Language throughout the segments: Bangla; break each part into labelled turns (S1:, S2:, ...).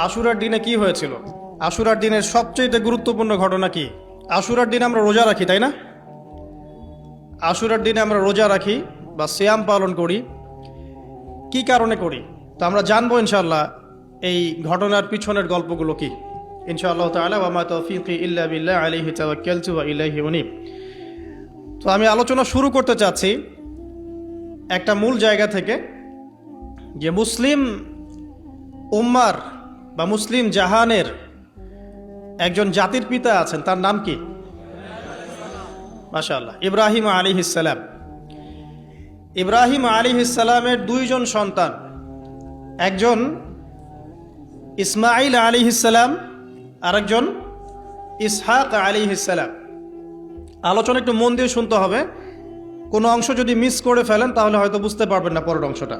S1: আশুরার দিনে কি হয়েছিল? আশুরার দিনের সবচেয়ে গুরুত্বপূর্ণ ঘটনা কি? আশুরার দিনে আমরা রোজা রাখি, তাই না? আশুরার দিনে আমরা রোজা রাখি বা সিয়াম পালন করি। কি কারণে করি? তো আমরা জানবো ইনশাআল্লাহ এই ঘটনার পিছনের গল্পগুলো কি, ইনশাআল্লাহ তাআলা। ওয়া মা তাওফীকি ইল্লা বিল্লাহ আলাইহি তাওয়াক্কালতু ওয়া ইলাইহি উনীব। তো আমি আলোচনা শুরু করতে চাচ্ছি একটা মূল জায়গা থেকে, যে মুসলিম উম্মার বা মুসলিম জাহানের একজন জাতির পিতা আছেন, তার নাম কি? মাশাআল্লাহ, ইব্রাহিম আলাইহিস সালাম। ইব্রাহিম আলাইহিস সালামের দুইজন সন্তান, একজন ইসমাঈল আলাইহিস সালাম, আরেকজন ইসহাক আলাইহিস সালাম। আলোচনা একটু মন দিয়ে শুনতে হবে, কোনো অংশ যদি মিস করে ফেলেন তাহলে হয়তো বুঝতে পারবেন না পরের অংশটা।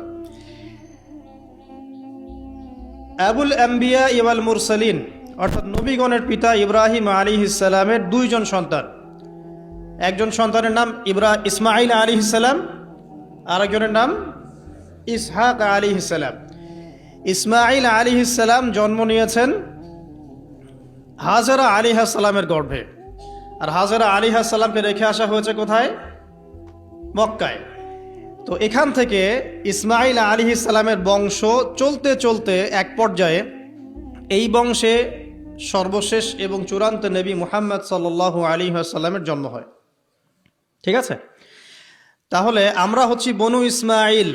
S1: আবুল আম্বিয়া ওয়াল মুরসালিন, অর্থাৎ নবীগণের পিতা ইব্রাহিম আলাইহিস সালামের দুইজন সন্তান। একজন সন্তানের নাম ইসমাঈল আলাইহিস সালাম, আরেকজনের নাম ইসহাক আলাইহিস সালাম। ইসমাঈল আলাইহিস সালাম জন্ম নিয়েছেন হাজেরা আলাইহিস সালামের গর্ভে, আর হাজেরা আলাইহিস সালামকে রেখে আসা হয়েছে কোথায়? মক্কায়। তো এখান থেকে ইসমাঈল আলাইহিস সালামের বংশ চলতে চলতে এক পর্যায়ে এই বংশে সর্বশেষ এবং চূড়ান্ত নবী মুহাম্মদ সাল্লাল্লাহু আলাইহি ওয়াসাল্লামের জন্ম হয়। ঠিক আছে? তাহলে আমরা হচ্ছি বনু ইসমাঈল।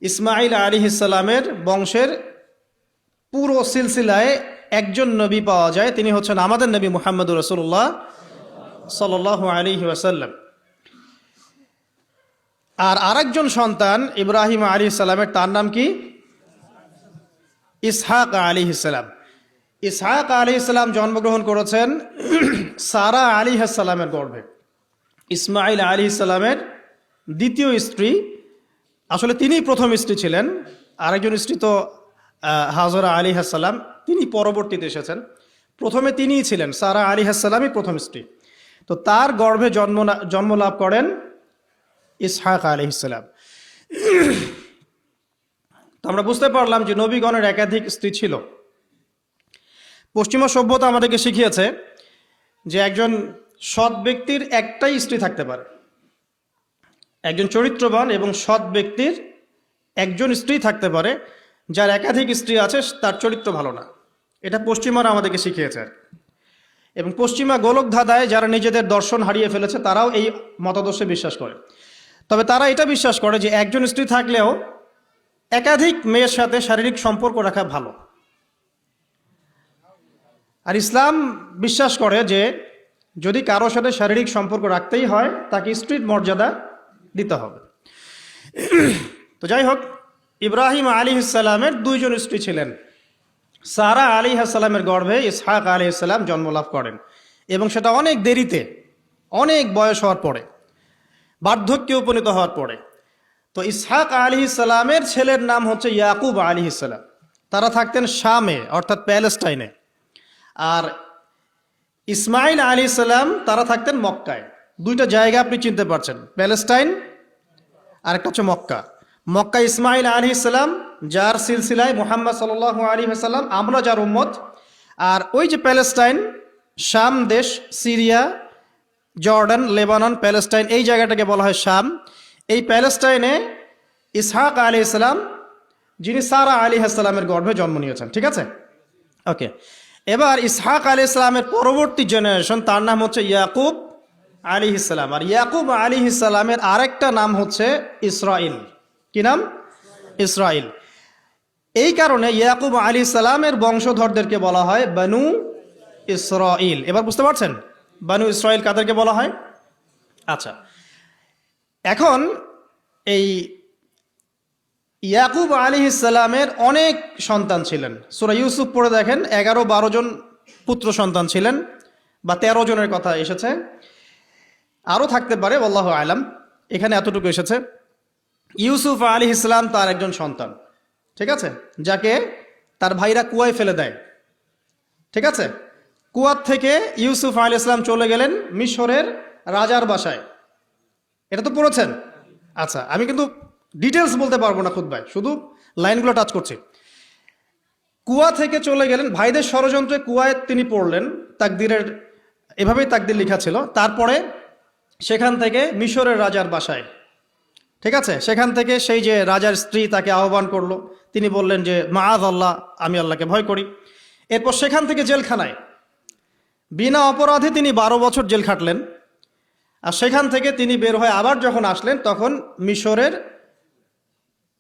S1: ইসমাঈল আলাইহিস সালামের বংশের পুরো সিলসিলায় একজন নবী পাওয়া যায়, তিনি হচ্ছেন আমাদের নবী মুহাম্মদুর রাসূলুল্লাহ সাল্লাল্লাহু আলাইহি ওয়াসাল্লাম। আর আরেকজন সন্তান ইব্রাহিম আলাইহিস সালামের, তার নাম কি? ইসহাক আলাইহিস সালাম। ইসহাক আলাইহিস সালাম জন্মগ্রহণ করেছেন সারা আলাইহিস সালামের গর্ভে। ইসমাঈল আলাইহিস সালামের দ্বিতীয় স্ত্রী, আসলে তিনি প্রথম স্ত্রী ছিলেন, আরেকজন স্ত্রী তো হাজরা আলাইহিস সালাম, তিনি পরবর্তীতে এসেছেন। প্রথমে তিনিই ছিলেন, সারা আলাইহিস সালামই প্রথম স্ত্রী। তো তার গর্ভে জন্ম লাভ করেন ইসহাক আলাইহিস সালাম। তো আমরা বুঝতে পারলাম যে নবীগণের একাধিক স্ত্রী ছিল। পশ্চিমা সভ্যতা আমাদেরকে শিখিয়েছে যে একজন সৎ ব্যক্তির একটাই স্ত্রী থাকতে পারে। একজন চরিত্রবান এবং সৎ ব্যক্তির একজন স্ত্রী থাকতে পারে, যার একাধিক স্ত্রী আছে তার চরিত্র ভালো না। এটা পশ্চিমারা আমাদেরকে শিখিয়েছে। এবং পশ্চিমা গোলক ধাঁধায় যারা নিজেদের দর্শন হারিয়ে ফেলেছে তারাও এই মতাদর্শে বিশ্বাস করে। তবে তারা এটা বিশ্বাস করে যে একজন স্ত্রী থাকলেও একাধিক মেয়ের সাথে শারীরিক সম্পর্ক রাখা ভালো। আর ইসলাম বিশ্বাস করে যে যদি কারোর সাথে শারীরিক সম্পর্ক রাখতেই হয় তাকে স্ত্রীর মর্যাদা দিতে হবে। তো যাই হোক, ইব্রাহিম আলাইহিস সালামের দুইজন স্ত্রী ছিলেন। সারা আলাইহিস সালামের গর্ভে ইসহাক আলাইহিস সালাম জন্ম লাভ করেন, এবং সেটা অনেক দেরিতে, অনেক বয়স হওয়ার পরে, বার্ধক্যে উপনীত হওয়ার পরে। তো ইসহাক আলাইহিস সালামের ছেলের নাম হচ্ছে ইয়াকুব আলাইহিস সালাম। তারা থাকতেন শামে, অর্থাৎ প্যালেস্টাইনে। আর ইসমাঈল আলাইহিস সালাম তারা থাকতেন মক্কায়। দুইটা জায়গা আপনি চিনতে পারছেন, প্যালেস্টাইন আর একটা হচ্ছে মক্কা। মক্কা ইসমাঈল আলাইহিস সালাম, যার সিলসিলায় মুহাম্মদ সাল্লাল্লাহু আলাইহি ওয়াসাল্লাম, আমরা যার উম্মত। আর ওই যে প্যালেস্টাইন, শাম দেশ, সিরিয়া, জর্ডান, লেবানন, প্যালেস্টাইন, এই জায়গাটাকে বলা হয় শাম। এই প্যালেস্টাইনে ইসহাক আলাইহিস সালাম, যিনি সারা আলাইহিস সালামের গর্ভে জন্ম নিয়েছেন। ঠিক আছে? ওকে। এবার ইসহাক আলাইহিস সালামের পরবর্তী জেনারেশন, তার নাম হচ্ছে ইয়াকুব আলাইহিস সালাম। আর ইয়াকুব আলাইহিস সালামের আরেকটা নাম হচ্ছে ইসরাইল। কি নাম? ইসরাইল। এই কারণে ইয়াকুব আলাইহিস সালামের বংশধরদেরকে বলা হয় বনু ইসরাইল। এবার বুঝতে পারছেন বনু ইসরাইল কাদেরকে বলা হয়? আচ্ছা, এখন এই ইয়াকুব আলাইহিস সালামের অনেক সন্তান ছিলেন। সূরা ইউসুফ পড়ে দেখেন, 11-12 জন পুত্র সন্তান ছিলেন, বা 13 জনের কথা এসেছে, আরও থাকতে পারে, আল্লাহু আলাম। এখানে এতটুকু এসেছে। ইউসুফ আলাইহিস সালাম তার একজন সন্তান, ঠিক আছে, যাকে তার ভাইরা কুয়ায় ফেলে দেয়। ঠিক আছে? কুয়ার থেকে ইউসুফ আলাইহিস সালাম চলে গেলেন মিশরের রাজার বাসায়। এটা তো পড়েছেন? আচ্ছা, আমি কিন্তু ডিটেলস বলতে পারবো না খুতবায়, শুধু লাইনগুলো টাচ করছি। কুয়া থেকে চলে গেলেন, ভাইদের ষড়যন্ত্রে কুয়ায় তিনি পড়লেন, তাকদিরের এভাবেই তাকদির লেখা ছিল। তারপরে সেখান থেকে মিশরের রাজার বাসায়, ঠিক আছে, সেখান থেকে সেই যে রাজার স্ত্রী তাকে আহ্বান করলো, তিনি বললেন যে মাআজ আল্লাহ, আমি আল্লাহকে ভয় করি। এরপর সেখান থেকে জেলখানায় বিনা অপরাধে তিনি 12 বছর জেল খাটলেন। আর সেখান থেকে তিনি বের হয়ে আবার যখন আসলেন, তখন মিশরের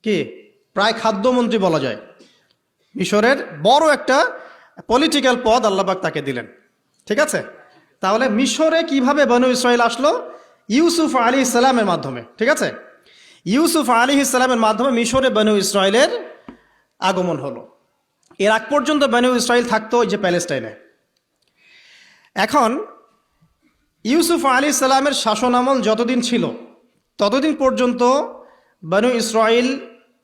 S1: কি প্রায় খাদ্যমন্ত্রী বলা যায়, মিশরের বড় একটা পলিটিক্যাল পদ আল্লাহ পাক তাকে দিলেন। ঠিক আছে, তাহলে মিশরে কিভাবে বনু ইসরাইল আসলো? ইউসুফ আলাইহিস সালামের মাধ্যমে। ঠিক আছে, ইউসুফ আলাইহিস সালামের মাধ্যমে মিশরে বনু ইসরাইলের আগমন হলো। এর আগ পর্যন্ত বনু ইসরাইল থাকতো ওই যে প্যালেস্টাইনে। এখন ইউসুফ আলাইহিস সালামের শাসনামল যতদিন ছিল ততদিন পর্যন্ত বনু ইসরাইল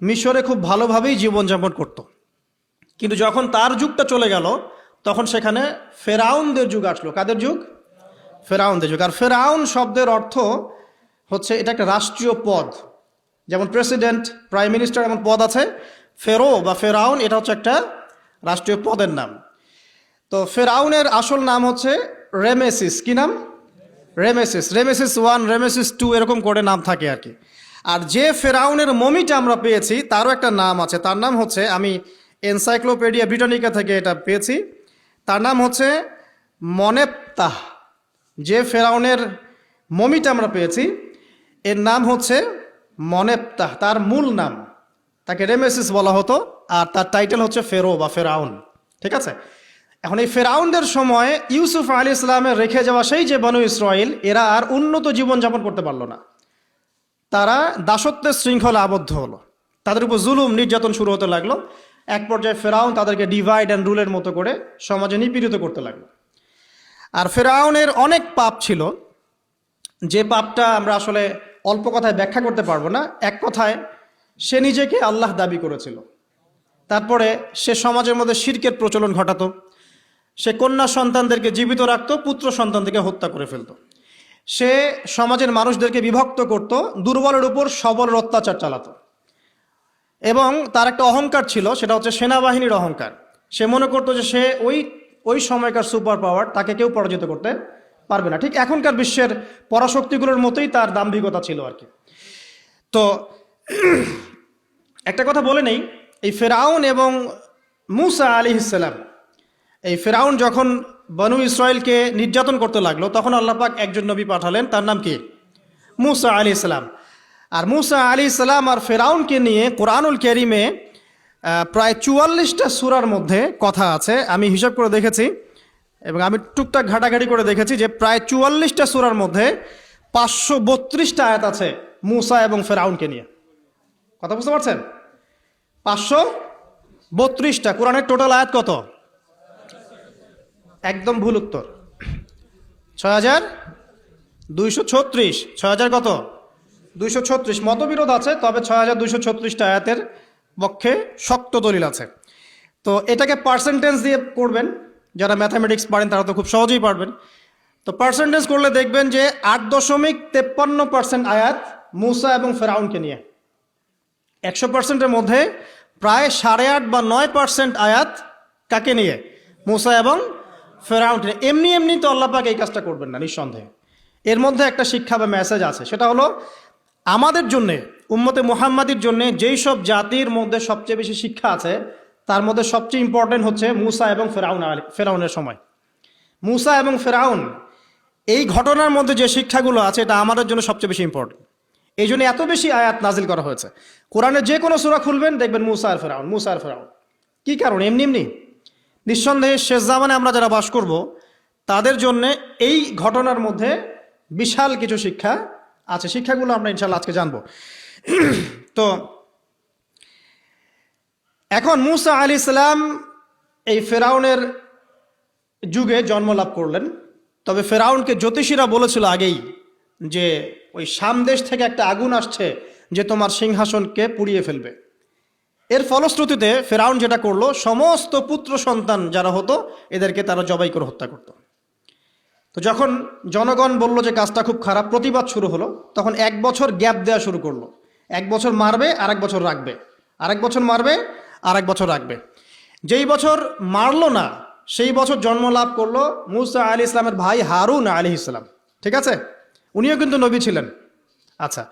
S1: মিশরে খুব ভালোভাবেই জীবনযাপন করত। কিন্তু যখন তার যুগটা চলে গেল, তখন সেখানে ফেরাউনদের যুগ আসলো। কাদের যুগ? ফেরাউনদের যুগ। আর ফেরাউন শব্দের অর্থ হচ্ছে এটা একটা রাষ্ট্রীয় পদ, যেমন প্রেসিডেন্ট, প্রাইম মিনিস্টার এমন পদ আছে। ফেরো বা ফেরাউন এটা হচ্ছে একটা রাষ্ট্রীয় পদের নাম। তো ফেরাউনের আসল নাম হচ্ছে রেমেসিস। কি নাম? রেমেসিস। রেমেসিস 1, রেমেসিস 2 এরকম করে নাম থাকে আর কি। আর যে ফেরাউনের মমিটা আমরা পেয়েছি তারও একটা নাম আছে। তার নাম হচ্ছে, আমি এনসাইক্লোপিডিয়া ব্রিটানিকা থেকে এটা পেয়েছি, তার নাম হচ্ছে মনেপ্তাহ। যে ফেরাউনের মমিটা আমরা পেয়েছি এর নাম হচ্ছে মনেপ্তাহ। তার মূল নাম, তাকে রেমেসিস বলা হতো, আর তার টাইটেল হচ্ছে ফেরো বা ফেরাউন। ঠিক আছে, এখন এই ফেরাউনদের সময় ইউসুফ আলাইহিস সালামের রেখে যাওয়া সেই যে বনু ইসরাইল, এরা আর উন্নত জীবনযাপন করতে পারলো না। তারা দাসত্বের শৃঙ্খলা আবদ্ধ হলো, তাদের উপর জুলুম নির্যাতন শুরু হতে লাগলো। এক পর্যায়ে ফেরাউন তাদেরকে ডিভাইড অ্যান্ড রুলের মতো করে সমাজে নিপীড়িত করতে লাগলো। আর ফেরাউনের অনেক পাপ ছিল, যে পাপটা আমরা আসলে অল্প কথায় ব্যাখ্যা করতে পারবো না। এক কথায়, সে নিজেকে আল্লাহ দাবি করেছিল। তারপরে সে সমাজের মধ্যে শিরকের প্রচলন ঘটাতো। সে কন্যা সন্তানদেরকে জীবিত রাখতো, পুত্র সন্তানদেরকে হত্যা করে ফেলতো। সে সমাজের মানুষদেরকে বিভক্ত করত, দুর্বলের উপর সবলের অত্যাচার চালাতো। এবং তার একটা অহংকার ছিল, সেটা হচ্ছে সেনাবাহিনীর অহংকার। সে মনে করতো যে সে ওই সময়কার সুপার পাওয়ার, তাকে কেউ পরাজিত করতে পারবে না। ঠিক এখনকার বিশ্বের পরাশক্তিগুলোর মতোই তার দাম্ভিকতা ছিল আর কি। তো একটা কথা বলে নেই, এই ফেরাউন এবং মূসা আলাইহিস সালাম, এই ফেরাউন যখন বনু ইসরাইলকে নির্যাতন করতে লাগলো, তখন আল্লাহ পাক একজন নবী পাঠালেন, তার নাম কি? মূসা আলাইহিস সালাম। আর মূসা আলাইহিস সালাম আর ফেরাউনকে নিয়ে কোরআনুল কারীমে প্রায় 44টা সূরার মধ্যে কথা আছে। আমি হিসাব করে দেখেছি এবং আমি টুকটাক ঘাটাঘাটি করে দেখেছি যে প্রায় 44টা সূরার মধ্যে 532টা আয়াত আছে মূসা এবং ফেরাউনকে নিয়ে। কথা বুঝতে পারছেন? 532টা। কোরআনের টোটাল আয়াত কত? একদম ভুল উত্তর, 6236। 6000 কত? 236। মতবিরোধ আছে, তবে 6236টা আয়াতের পক্ষে শক্ত দলিল আছে। তো এটাকে পার্সেন্টেজ দিয়ে করবেন, যারা ম্যাথামেটিক্স পারেন তারা তো খুব সহজেই পারবেন। তো পার্সেন্টেজ করলে দেখবেন যে 8.53% আয়াত মূসা এবং ফেরাউনকে নিয়ে। 100%-এর মধ্যে প্রায় 8.5 বা 9% আয়াত কাকে নিয়ে? মূসা এবং ফেরাউন। এমনি এমনি তো আল্লাহ পাক এই কাজটা করবেন না, নিঃসন্দেহে। এর মধ্যে একটা শিক্ষা বা মেসেজ আছে, সেটা হলো আমাদের জন্যে, উম্মতে মুহাম্মাদির জন্যে যেই সব জাতির মধ্যে সবচেয়ে বেশি শিক্ষা আছে, তার মধ্যে সবচেয়ে ইম্পর্টেন্ট হচ্ছে মূসা এবং ফেরাউনের সময়। মূসা এবং ফেরাউন, এই ঘটনার মধ্যে যে শিক্ষাগুলো আছে, এটা আমাদের জন্য সবচেয়ে বেশি ইম্পর্টেন্ট। এই জন্য এত বেশি আয়াত নাজিল করা হয়েছে। কোরআনে যে কোনো সূরা খুলবেন দেখবেন মূসা আর ফেরাউন, মূসা আর ফেরাউন। কি কারণ? এমনি এমনি? নিঃসন্দেহে শেষ জামানে আমরা যারা বাস করব, তাদের জন্য এই ঘটনার মধ্যে বিশাল কিছু শিক্ষা আছে। শিক্ষাগুলো আমরা ইনশাল্লাহ আজকে জানবো। তো এখন মূসা আলাইহিস সালাম এই ফেরাউনের যুগে জন্ম লাভ করলেন। তবে ফেরাউনকে জ্যোতিষীরা বলেছিল আগেই যে ওই শাম দেশ থেকে একটা আগুন আসছে যে তোমার সিংহাসনকে পুড়িয়ে ফেলবে। এর ফলশ্রুতিতে ফেরাউন যেটা করলো, সমস্ত পুত্র সন্তান যারা হতো এদেরকে তারা জবাই করে হত্যা করত। তো যখন জনগণ বলল যে কাজটা খুব খারাপ, প্রতিবাদ শুরু হলো, তখন 1 বছর গ্যাপ দেওয়া শুরু করলো। 1 বছর মারবে, আর 1 বছর রাখবে, আর 1 বছর মারবে, আর 1 বছর রাখবে। যেই বছর মারলো না সেই বছর জন্ম লাভ করলো মুসা আলী ইসলামের ভাই হারুন আলী ইসলাম। ঠিক আছে, উনিও কিন্তু নবী ছিলেন। আচ্ছা,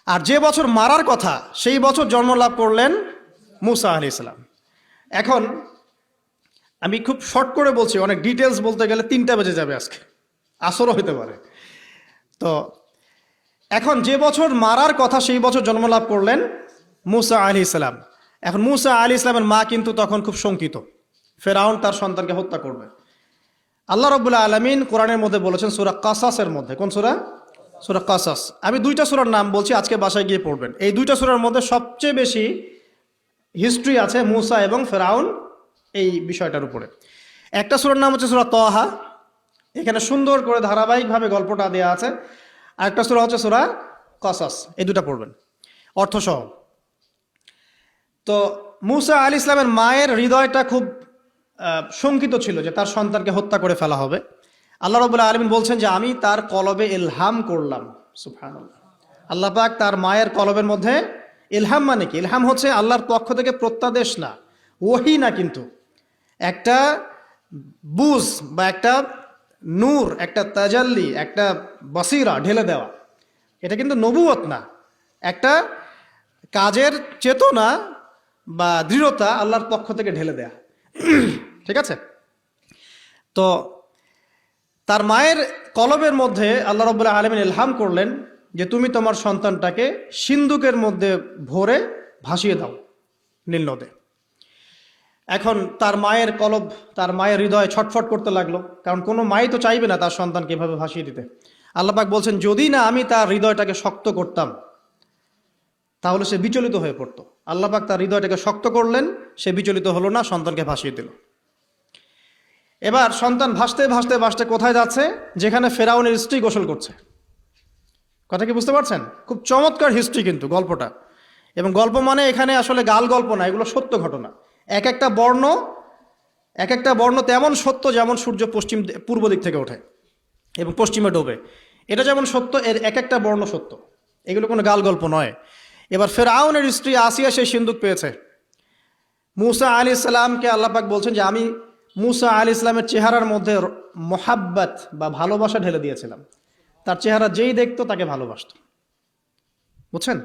S1: আর যে বছর মারার কথা সেই বছর জন্ম লাভ করলেন মুসা আলী ইসলাম। এখন আমি খুব শর্ট করে বলছি, অনেক ডিটেলস বলতে গেলে 3টা বেজে যাবে, আজকে আসরও হতে পারে। তো এখন যে বছর মারার কথা সেই বছর জন্ম লাভ করলেন মুসা আলী ইসলাম। এখন মুসা আলী ইসলামের মা কিন্তু তখন খুব শঙ্কিত, ফেরাউন তার সন্তানকে হত্যা করবে। আল্লাহ রাব্বুল আলামিন কোরআনের মধ্যে বলেছেন সূরা কাসাসের মধ্যে, কোন সূরা? সূরা কাসাস। আমি 2টা সূরার নাম বলছি, আজকে বাসায় গিয়ে পড়বেন। এই 2টা সূরার মধ্যে সবচেয়ে বেশি হিস্ট্রি আছে মুসা এবং ফেরাউন এই বিষয়টার উপরে। একটা সূরার নাম হচ্ছে সূরা তাহা, এখানে সুন্দর করে ধারাবাহিকভাবে গল্পটা দেওয়া আছে। আরেকটা সূরা হচ্ছে সূরা কাসাস, এই 2টা পড়বেন অর্থসহ। তো মুসা আলী ইসলামের মায়ের হৃদয়টা খুব শঙ্কিত ছিল যে তার সন্তানকে হত্যা করে ফেলা হবে। আল্লাহ রাব্বুল আলামিন বলছেন যে আমি তার কলবে ইলহাম করলাম। সুবহানাল্লাহ, আল্লাহ পাক তার মায়ের কলবের মধ্যে ইলহাম, মানে কি? ইলহাম হচ্ছে আল্লাহর পক্ষ থেকে প্রত্যাদেশ না, ওহী না, কিন্তু একটা বুঝ বা একটা নূর, একটা তাজাল্লি, একটা বসিরা ঢেলে দেওয়া। এটা কিন্তু নবুয়ত না, একটা কাজের চেতনা বা দৃঢ়তা আল্লাহর পক্ষ থেকে ঢেলে দেয়া। ঠিক আছে, তো তার মায়ের কলবের মধ্যে আল্লাহ রাব্বুল আলামিন ইলহাম করলেন যে তুমি তোমার সন্তানটাকে সিন্দুকের মধ্যে ভরে ভাসিয়ে দাও নীল নদে। এখন তার মায়ের কলব, তার মায়ের হৃদয় ছটফট করতে লাগলো, কারণ কোনো মাই তো চাইবে না তার সন্তানকে এভাবে ভাসিয়ে দিতে। আল্লাহ পাক বলছেন যদি না আমি তার হৃদয়টাকে শক্ত করতাম তাহলে সে বিচলিত হয়ে পড়তো। আল্লাহ পাক তার হৃদয়টাকে শক্ত করলেন, সে বিচলিত হলো না, সন্তানকে ভাসিয়ে দিল। এবার সন্তান ভাসতে ভাসতে ভাসতে কোথায় যাচ্ছে? যেখানে ফেরাউনের স্ত্রী গোসল করছে। কথা কি বুঝতে পারছেন? খুব চমৎকার হিস্ট্রি কিন্তু গল্পটা। এবং গল্প মানে এখানে আসলে গাল গল্প না, এগুলো সত্য ঘটনা। এক একটা বর্ণ তেমন সত্য যেমন সূর্য পূর্ব দিক থেকে ওঠে এবং পশ্চিমে ডোবে, এটা যেমন সত্য, এর এক একটা বর্ণ সত্য, এগুলো কোনো গাল গল্প নয়। এবার ফেরাউনের স্ত্রী আসিয়া সেই সিন্দুক পেয়েছে। মুসা আলী ইসলামকে আল্লাহ পাক বলছেন যে আমি মুসা আলী ইসলামের চেহারার মধ্যে মোহাব্বত বা ভালোবাসা ঢেলে দিয়েছিলাম। তার চেহারা যেই দেখতো তাকে ভালোবাসত, বুঝছেন?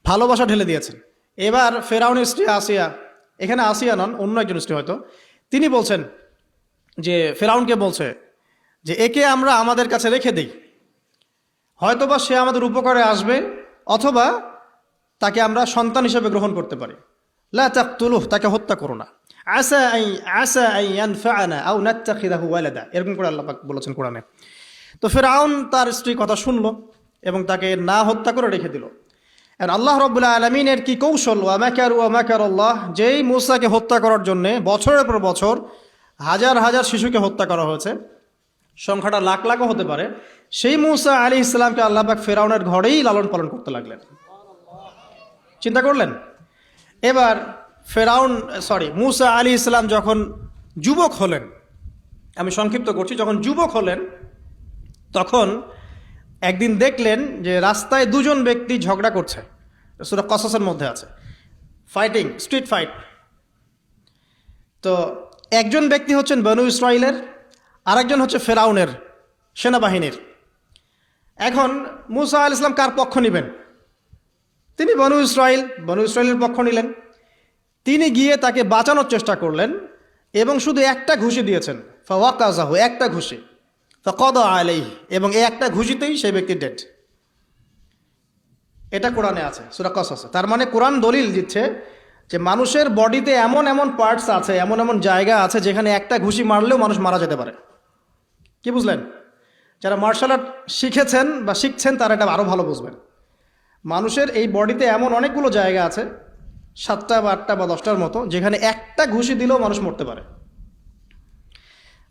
S1: ভালোবাসা ঢেলে দিয়েছেন। এবার ফেরাউনের স্ত্রী আসিয়া, এখানে আসিয়া নন, অন্য একজন স্ত্রী হয়তো, তিনি বলছেন যে ফেরাউনকে বলছে যে একে আমরা আমাদের কাছে রেখে দিই, হয়তোবা সে আমাদের উপকারে আসবে, অথবা তাকে আমরা সন্তান হিসেবে গ্রহণ করতে পারি। লা তাকতুলুহ, তাকে হত্যা করো না। আসা আন ইয়ানফা'না আও নাত্তাখিযাহু ওয়ালাদা, এরকম করে আল্লাহ পাক বলেছেন কোরআনে। তো ফেরাউন তার স্ত্রী কথা শুনলো এবং তাকে না হত্যা করে রেখে দিল। আর আল্লাহ রাব্বুল আলামিনের কি কৌশল! ওয়া মাকারুল্লাহ, যেই মূসাকে হত্যা করার জন্য বছরের পর বছর হাজার হাজার শিশুকে হত্যা করা হয়েছে, সংখ্যাটা লাখ লাখও হতে পারে, সেই মূসা আলাইহিস সালামকে আল্লাহ পাক ফেরাউনের ঘরেই লালন পালন করতে লাগলেন। চিন্তা করলেন? এবার মূসা আলাইহিস সালাম যখন যুবক হলেন, আমি সংক্ষিপ্ত করছি, যখন যুবক হলেন তখন একদিন দেখলেন যে রাস্তায় দুজন ব্যক্তি ঝগড়া করছে। সূরা কসসের মধ্যে আছে, ফাইটিং, স্ট্রিট ফাইট। তো একজন ব্যক্তি হচ্ছেন বনু ইসরাইলের, আরেকজন হচ্ছে ফেরাউনের সেনাবাহিনীর। এখন মূসা আলাইহিস সালাম কার পক্ষ নেবেন? তিনি বনু ইসরাইলের পক্ষ নিলেন। তিনি গিয়ে তাকে বাঁচানোর চেষ্টা করলেন এবং শুধু একটা ঘুষি দিয়েছেন, ফাওয়াকাযাহু, একটা ঘুষি, ফাকাদা আলাইহি, এবং এই একটা ঘুষিতেই সেই ব্যক্তি ডেড। এটা কোরআনে আছে, সূরা কসসে। তার মানে কোরআন দলিল দিচ্ছে যে মানুষের বডিতে এমন এমন পার্টস আছে, এমন এমন জায়গা আছে যেখানে একটা ঘুষি মারলেও মানুষ মারা যেতে পারে। কি বুঝলেন? যারা মার্শাল আর্ট শিখেছেন বা শিখছেন তারা এটা আরও ভালো বুঝবেন। মানুষের এই বডিতে এমন অনেকগুলো জায়গা আছে, 7টা বা 8টা বা 10টার মতো, যেখানে একটা ঘুষি দিলেও মানুষ মরতে পারে।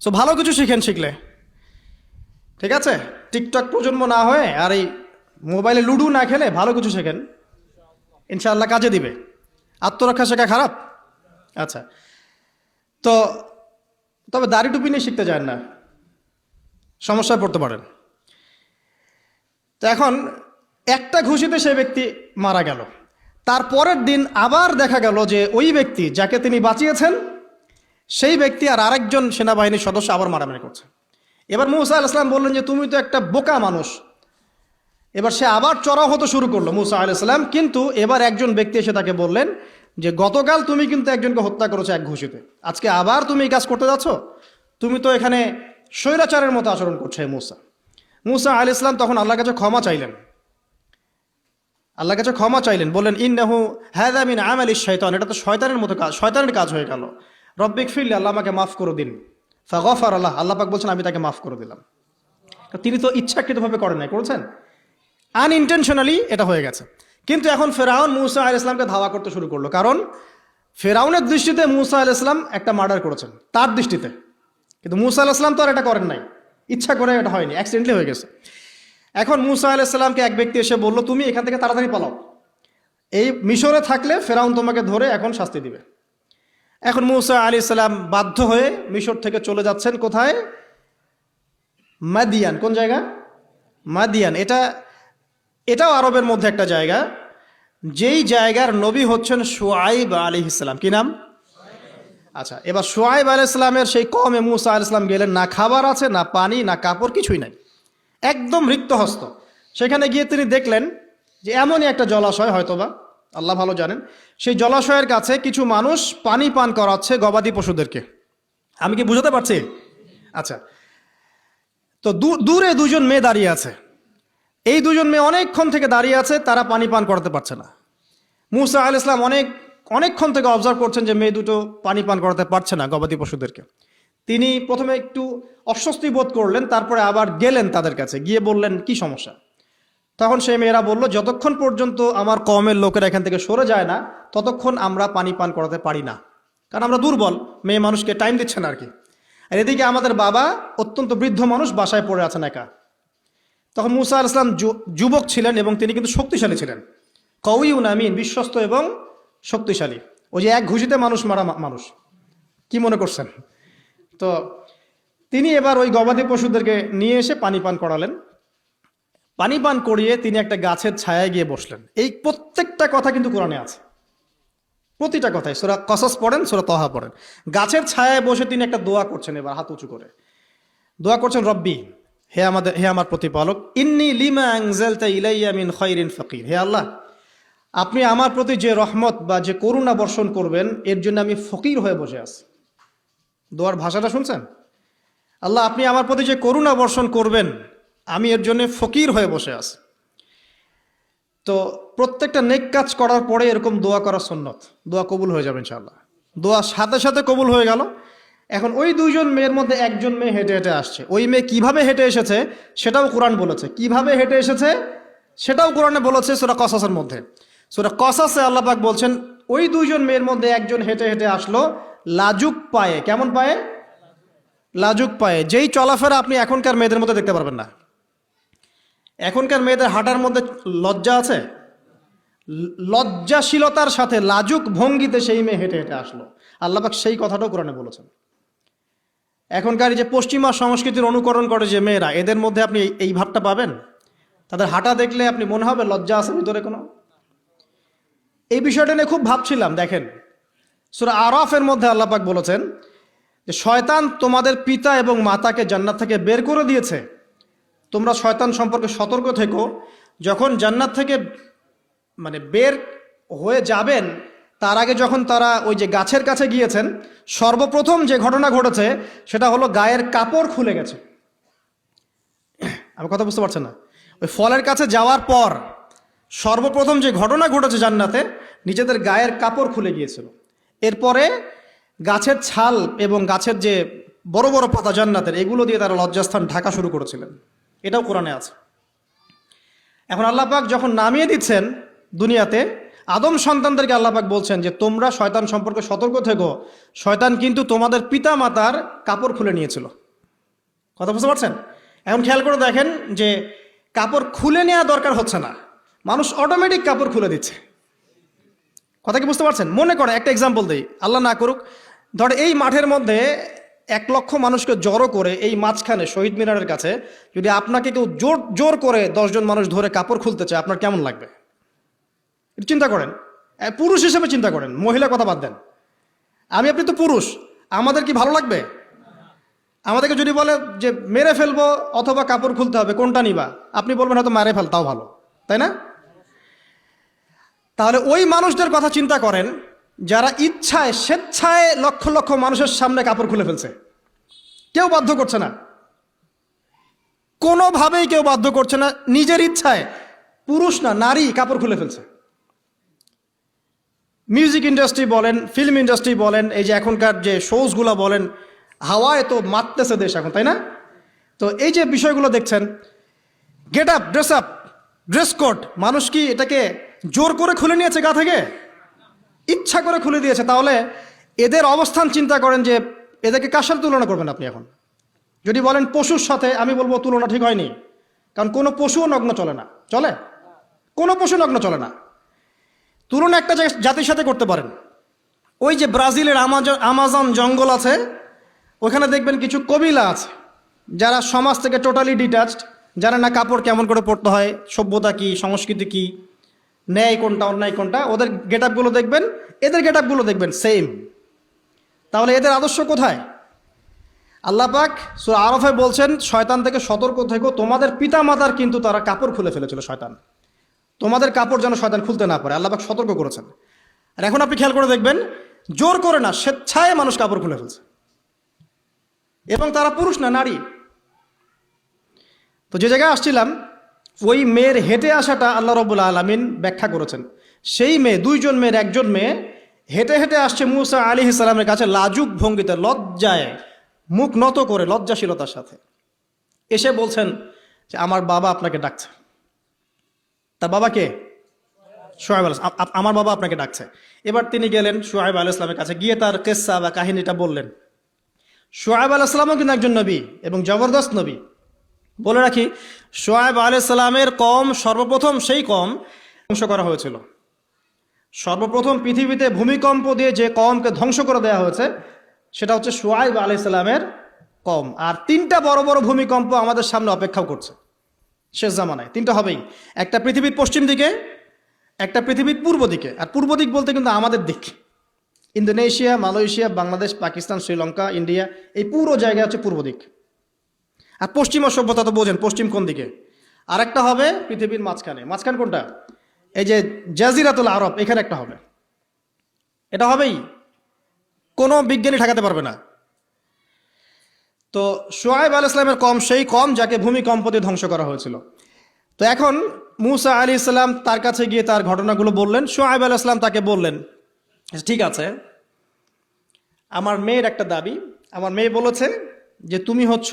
S1: সো ভালো কিছু শিখলে, ঠিক আছে? টিকটক প্রজন্ম না হয়ে আর এই মোবাইলে লুডু না খেলে ভালো কিছু শেখেন, ইনশাআল্লাহ কাজে দিবে। আত্মরক্ষা শেখা খারাপ? আচ্ছা, তো তবে দাড়ি টুপি নিয়ে শিখতে যান না, সমস্যায় পড়তে পারেন। তো এখন একটা ঘুষিতে সে ব্যক্তি মারা গেল। তারপরের দিন আবার দেখা গেল যে ওই ব্যক্তি যাকে তিনি বাঁচিয়েছেন সেই ব্যক্তি আর আরেকজন সেনাবাহিনীর সদস্য আবার মারামারি করছে। এবার মূসা আলাইহিস সালাম বললেন যে তুমি তো একটা বোকা মানুষ। এবার সে আবার চড়াও হতে শুরু করলো মূসা আলাইহিস সালাম, কিন্তু এবার একজন ব্যক্তি এসে তাকে বললেন যে গতকাল তুমি কিন্তু একজনকে হত্যা করেছো এক ঘুষিতে, আজকে আবার তুমি এই কাজ করতে যাচ্ছ, তুমি তো এখানে স্বৈরাচারের মতো আচরণ করছো। মূসা আলাইহিস সালাম তখন আল্লাহর কাছে ক্ষমা চাইলেন, আল্লাহর কাছে ক্ষমা চাইলেন, বললেন ইন্নাহু হাযা মিন আমালিশ শাইতান, এটা তো শয়তানের মতো কাজ, শয়তানের কাজ হয়ে গেল। রব্বিক ফিরলি, আল্লাহ আমাকে মাফ করে দিন। ফাগফার আল্লাহ, আল্লাহ পাক বলছেন আমি তাকে মাফ করে দিলাম। তিনি তো ইচ্ছাকৃতভাবে করেন নাই, করেছেন আনইনটেনশনালি, এটা হয়ে গেছে। কিন্তু এখন ফেরাউন মূসা আলাইহিস সালামকে ধাওয়া করতে শুরু করলো, কারণ ফেরাউনের দৃষ্টিতে মূসা আলাইহিস সালাম একটা মার্ডার করেছেন তার দৃষ্টিতে, কিন্তু মূসা আলাইহিস সালাম তো আর এটা করেন নাই, ইচ্ছা করে এটা হয়নি, অ্যাক্সিডেন্টলি হয়ে গেছে। এখন মূসা আলাইহিস সালামকে এক ব্যক্তি এসে বলল তুমি এখান থেকে তাড়াতাড়ি পালাও, এই মিশরে থাকলে ফেরাউন তোমাকে ধরে এখন শাস্তি দিবে। এখন মূসা আলাইহিস সালাম বাধ্য হয়ে মিশর থেকে চলে যাচ্ছেন কোথায়? মাদিয়ান। কোন জায়গা? মাদিয়ান। এটাও আরবের মধ্যে একটা জায়গা, যেই জায়গার নবী হচ্ছেন শুআইব আলাইহিস সালাম। কি নাম? আচ্ছা, এবার শুআইব আলাইহিস সালামের সেই কওমে মূসা আলাইহিস সালাম গেলেন, না খাবার আছে, না পানি, না কাপড়, কিছুই নাই, একদম রিক্তহস্ত। সেখানে গিয়ে তিনি দেখলেন যে এমনই একটা জলাশয়, হয়তোবা আল্লাহ ভালো জানেন, সেই জলাশয়ের কাছে কিছু মানুষ পানি পান করাচ্ছে গবাদি পশুদেরকে। আমি কি বুঝাতে পারছি? আচ্ছা, তো দূরে দুজন মেয়ে দাঁড়িয়ে আছে, এই দুজন মেয়ে অনেকক্ষণ থেকে দাঁড়িয়ে আছে, তারা পানি পান করাতে পারছে না। মূসা আলাইহিস সালাম অনেকক্ষণ থেকে অবজার্ভ করছেন যে মেয়ে দুটো পানি পান করাতে পারছে না গবাদি পশুদেরকে। তিনি প্রথমে একটু অস্বস্তি বোধ করলেন, তারপরে আবার গেলেন তাদের কাছে, গিয়ে বললেন কি সমস্যা। তখন সেই মেয়েরা বলল যতক্ষণ পর্যন্ত আমার কওমের লোকেরা এখান থেকে সরে যায় না ততক্ষণ আমরা পানি পান করাতে পারি না, কারণ আমরা দুর্বল, মেয়ে মানুষকে টাইম দিচ্ছে না আর কি। আর এদিকে আমাদের বাবা অত্যন্ত বৃদ্ধ মানুষ, বাসায় পড়ে আছেন একা। তখন মূসা আলাইহিস সালাম যুবক ছিলেন এবং তিনি কিন্তু শক্তিশালী ছিলেন, কওয়িউন আমিন, বিশ্বস্ত এবং শক্তিশালী। ওই যে এক ঘুষিতে মানুষ মারা মানুষ, কি মনে করছেন? তো তিনি এবার ওই গবাদি পশুদেরকে নিয়ে এসে পানি পান করালেন। পানি পান করিয়ে তিনি একটা গাছের ছায়ায় গিয়ে বসলেন। এই প্রত্যেকটা কথা কিন্তু কোরআনে আছে, প্রতিটা কথাই। সূরা কসস পড়েন, সূরা তাহা পড়েন। গাছের ছায়ায় বসে তিনি একটা দোয়া করছেন, এবার হাত উঁচু করে দোয়া করছেন, রব্বি, হে আমার প্রতিপালক, ইন্নী লিমা আনজালতা ইলাইয়া মিন খায়রিন ফাকির, হে আল্লাহ, আপনি আমার প্রতি যে রহমত বা যে করুণা বর্ষণ করবেন এর জন্য আমি ফকির হয়ে বসে আছি। দোয়ার ভাষাটা শুনছেন? আল্লাহ, আপনি আমার প্রতি যে করুণা বর্ষণ করবেন আমি এর জন্য ফকির হয়ে বসে আছি। তো প্রত্যেকটা নেক কাজ করার পরে এরকম দোয়া করা সুন্নত, দোয়া কবুল হয়ে যাবে ইনশাআল্লাহ। দোয়া সাথে সাথে কবুল হয়ে গেল। এখন ওই দুইজন মেয়ের মধ্যে একজন মেয়ে হেঁটে হেঁটে আসছে, ওই মেয়ে কিভাবে হেঁটে এসেছে সেটাও কোরআন বলেছে, কিভাবে হেঁটে এসেছে সেটাও কোরআনে বলেছে সূরা কসসের মধ্যে। সূরা কসসে আল্লাহ পাক বলছেন ওই দুইজন মেয়ের মধ্যে একজন হেঁটে হেঁটে আসলো লাজুক পায়ে। কেমন পায়ে? লাজুক পায়ে। যেই চলাফেরা আপনি এখনকার মেয়েদের মধ্যে দেখতে পারবেন না। এখনকার মেয়েদের হাঁটার মধ্যে লজ্জা আছে, লজ্জাশীলতার সাথে লাজুক ভঙ্গিতে সেই মেয়ে হেঁটে হেঁটে আসলো। আল্লাহ পাক সেই কথাটাও কোরআনে বলেছেন। এখনকার যে পশ্চিমা সংস্কৃতির অনুকরণ করে যে মেয়েরা, এদের মধ্যে আপনি এই ভাবটা পাবেন। তাদের হাঁটা দেখলে আপনি মনে হবে লজ্জা আছে ভিতরে কোনো। এই বিষয়টা নিয়ে খুব ভাবছিলাম। দেখেন সূরা আরাফের মধ্যে আল্লাহ পাক বলেছেন যে শয়তান তোমাদের পিতা এবং মাতাকে জান্নাত থেকে বের করে দিয়েছে, তোমরা শয়তান সম্পর্কে সতর্ক থেকো। যখন জান্নাত থেকে বের হয়ে যাবেন তার আগে যখন তারা ওই যে গাছের কাছে গিয়েছেন, সর্বপ্রথম যে ঘটনা ঘটেছে সেটা হলো গায়ের কাপড় খুলে গেছে। আমি কথা বুঝতে পারছেন না? ওই ফলের কাছে যাওয়ার পর সর্বপ্রথম যে ঘটনা ঘটেছে জান্নাতে, নিজেদের গায়ের কাপড় খুলে গিয়েছিল। এরপরে গাছের ছাল এবং গাছের যে বড় বড় পাতা জান্নাতের, এগুলো দিয়ে তারা লজ্জাস্থান ঢাকা শুরু করেছিলেন। এটাও কোরআনে আছে। এখন আল্লাহ পাক যখন নামিয়ে দিচ্ছেন দুনিয়াতে, আদম সন্তানদেরকে আল্লাহ পাক বলছেন যে তোমরা শয়তান সম্পর্কে সতর্ক থেকো, শয়তান কিন্তু তোমাদের পিতা মাতার কাপড় খুলে নিয়েছিল। কথা বুঝতে পারছেন? এখন খেয়াল করে দেখেন যে কাপড় খুলে নেওয়া দরকার হচ্ছে না, মানুষ অটোমেটিক কাপড় খুলে দিচ্ছে। কথা কি বুঝতে পারছেন? মনে করে একটা এক্সাম্পল দিই, আল্লাহ না করুক, ধর এই মাঠের মধ্যে 1 লক্ষ মানুষকে জড়ো করে এই মাঝখানে শহীদ মিনারের কাছে যদি আপনাকে কেউ জোর করে 10 জন মানুষ ধরে কাপড় খুলতে চায়, আপনার কেমন লাগবে? চিন্তা করেন। পুরুষ হিসেবে চিন্তা করেন, মহিলা কথা বাদ দেন। আপনি তো পুরুষ, আমাদের কি ভালো লাগবে? আমাদেরকে যদি বলে যে মেরে ফেলবো অথবা কাপড় খুলতে হবে, কোনটা নিবা? আপনি বলবেন হয়তো মারে ফেল, তাও ভালো, তাই না? তাহলে ওই মানুষদের কথা চিন্তা করেন যারা ইচ্ছায় স্বেচ্ছায় লক্ষ লক্ষ মানুষের সামনে কাপড় খুলে ফেলছে। কেউ বাধ্য করছে না, কোনোভাবেই কেউ বাধ্য করছে না, নিজের ইচ্ছায় পুরুষ না নারী কাপড় খুলে ফেলছে। মিউজিক ইন্ডাস্ট্রি বলেন, ফিল্ম ইন্ডাস্ট্রি বলেন, এই যে এখনকার যে শোজগুলো বলেন, হাওয়ায় তো মারতেছে দেশ এখন, তাই না? তো এই যে বিষয়গুলো দেখছেন, গেট আপ, ড্রেস কোড, মানুষ কি এটাকে জোর করে খুলে নিয়েছে গা থেকে? ইচ্ছা করে খুলে দিয়েছে। তাহলে এদের অবস্থান চিন্তা করেন যে এদেরকে কার সাথে তুলনা করবেন আপনি এখন? যদি বলেন পশুর সাথে, আমি বলবো তুলনা ঠিক হয়নি, কারণ কোনো পশুও নগ্ন চলে না। চলে? কোনো পশু নগ্ন চলে না। তুলনা একটা জাতির সাথে করতে পারেন। ওই যে ব্রাজিলের আমাজন জঙ্গল আছে, ওখানে দেখবেন কিছু কবিলা আছে যারা সমাজ থেকে টোটালি ডিটাচড, জানে না কাপড় কেমন করে পরতে হয়, সভ্যতা কি, সংস্কৃতি কি, ন্যায় কোনটা অন্যায় কোনটা। ওদের গেট আপগুলো দেখবেন, এদের গেট আপগুলো দেখবেন সেম। তাহলে এদের আদর্শ কোথায়? আল্লাহ পাক সূরা আরাফে বলছেন, শয়তান থেকে সতর্ক থেকো, তোমাদের পিতামাতার কিন্তু তারা কাপড় খুলে ফেলেছিল শয়তান, তোমাদের কাপড় যেন শয়তান খুলতে না পারে, আল্লাহ পাক সতর্ক করেছেন। আর এখন আপনি খেয়াল করে দেখবেন, জোর করে না, স্বেচ্ছায় মানুষ কাপড় খুলে ফেলছে, এবং তারা পুরুষ না, নারী। তো যে জায়গায় আসছিলাম, ওই মেয়ের হেঁটে আসাটা আল্লাহ রাব্বুল আলামিন ব্যাখ্যা করেছেন। সেই মেয়ে, দুইজন মেয়ের একজন মেয়ে হেঁটে হেঁটে আসছে মূসা আলাইহিস সালামের কাছে লাজুক ভঙ্গিতে, লজ্জায় মুখ নত করে, লজ্জাশীলতার সাথে এসে বলছেন যে আমার বাবা আপনাকে ডাকছে। তার বাবাকে? শুআয়ব আলাইহিস সালাম, আমার বাবা আপনাকে ডাকছে। এবার তিনি গেলেন শুআয়ব আলাইহিস সালামের কাছে, গিয়ে তার কিসসা বা কাহিনীটা বললেন। শুআয়ব আলাইহিস সালামও কিন্তু একজন নবী এবং জবরদস্ত নবী। বলে রাখি, শুআয়ব আলাইহিস সালামের কওম সর্বপ্রথম সেই কওম ধ্বংস করা হয়েছিল। সর্বপ্রথম পৃথিবীতে ভূমিকম্প দিয়ে যে কওমকে ধ্বংস করে দেওয়া হয়েছে সেটা হচ্ছে শুআয়ব আলাইহিস সালামের কওম। আর তিনটা বড় বড় ভূমিকম্প আমাদের সামনে অপেক্ষাও করছে শেষ জামানায়। তিনটা হবেই, একটা পৃথিবীর পশ্চিম দিকে, একটা পৃথিবীর পূর্ব দিকে। আর পূর্ব দিক বলতে কিন্তু আমাদের দিক, Indonesia, Malaysia, Bangladesh, Pakistan, Sri Lanka, India, এই পুরো জায়গা হচ্ছে পূর্ব দিক। আর পশ্চিমা সভ্যতা তো বোঝেন, পশ্চিম কোন দিকে। আর একটা হবে পৃথিবীর মাঝখানে। মাঝখান কোনটা? এই যে জাজিরাতুল আরব, এখানে একটা হবে। এটা হবেই, কোনো বিজ্ঞানী ঠেকাতে পারবে না। তো শুআয়ব আলাইহিস সালামের কওম সেই কওম যাকে ভূমিকম্প দিয়ে ধ্বংস করা হয়েছিল। তো এখন মূসা আলাইহিস সালাম তার কাছে গিয়ে তার ঘটনাগুলো বললেন। শুআয়ব আলাইহিস সালাম তাকে বললেন, ঠিক আছে, আমার মেয়ের একটা দাবি। আমার মেয়ে বলেছে যে তুমি হচ্ছ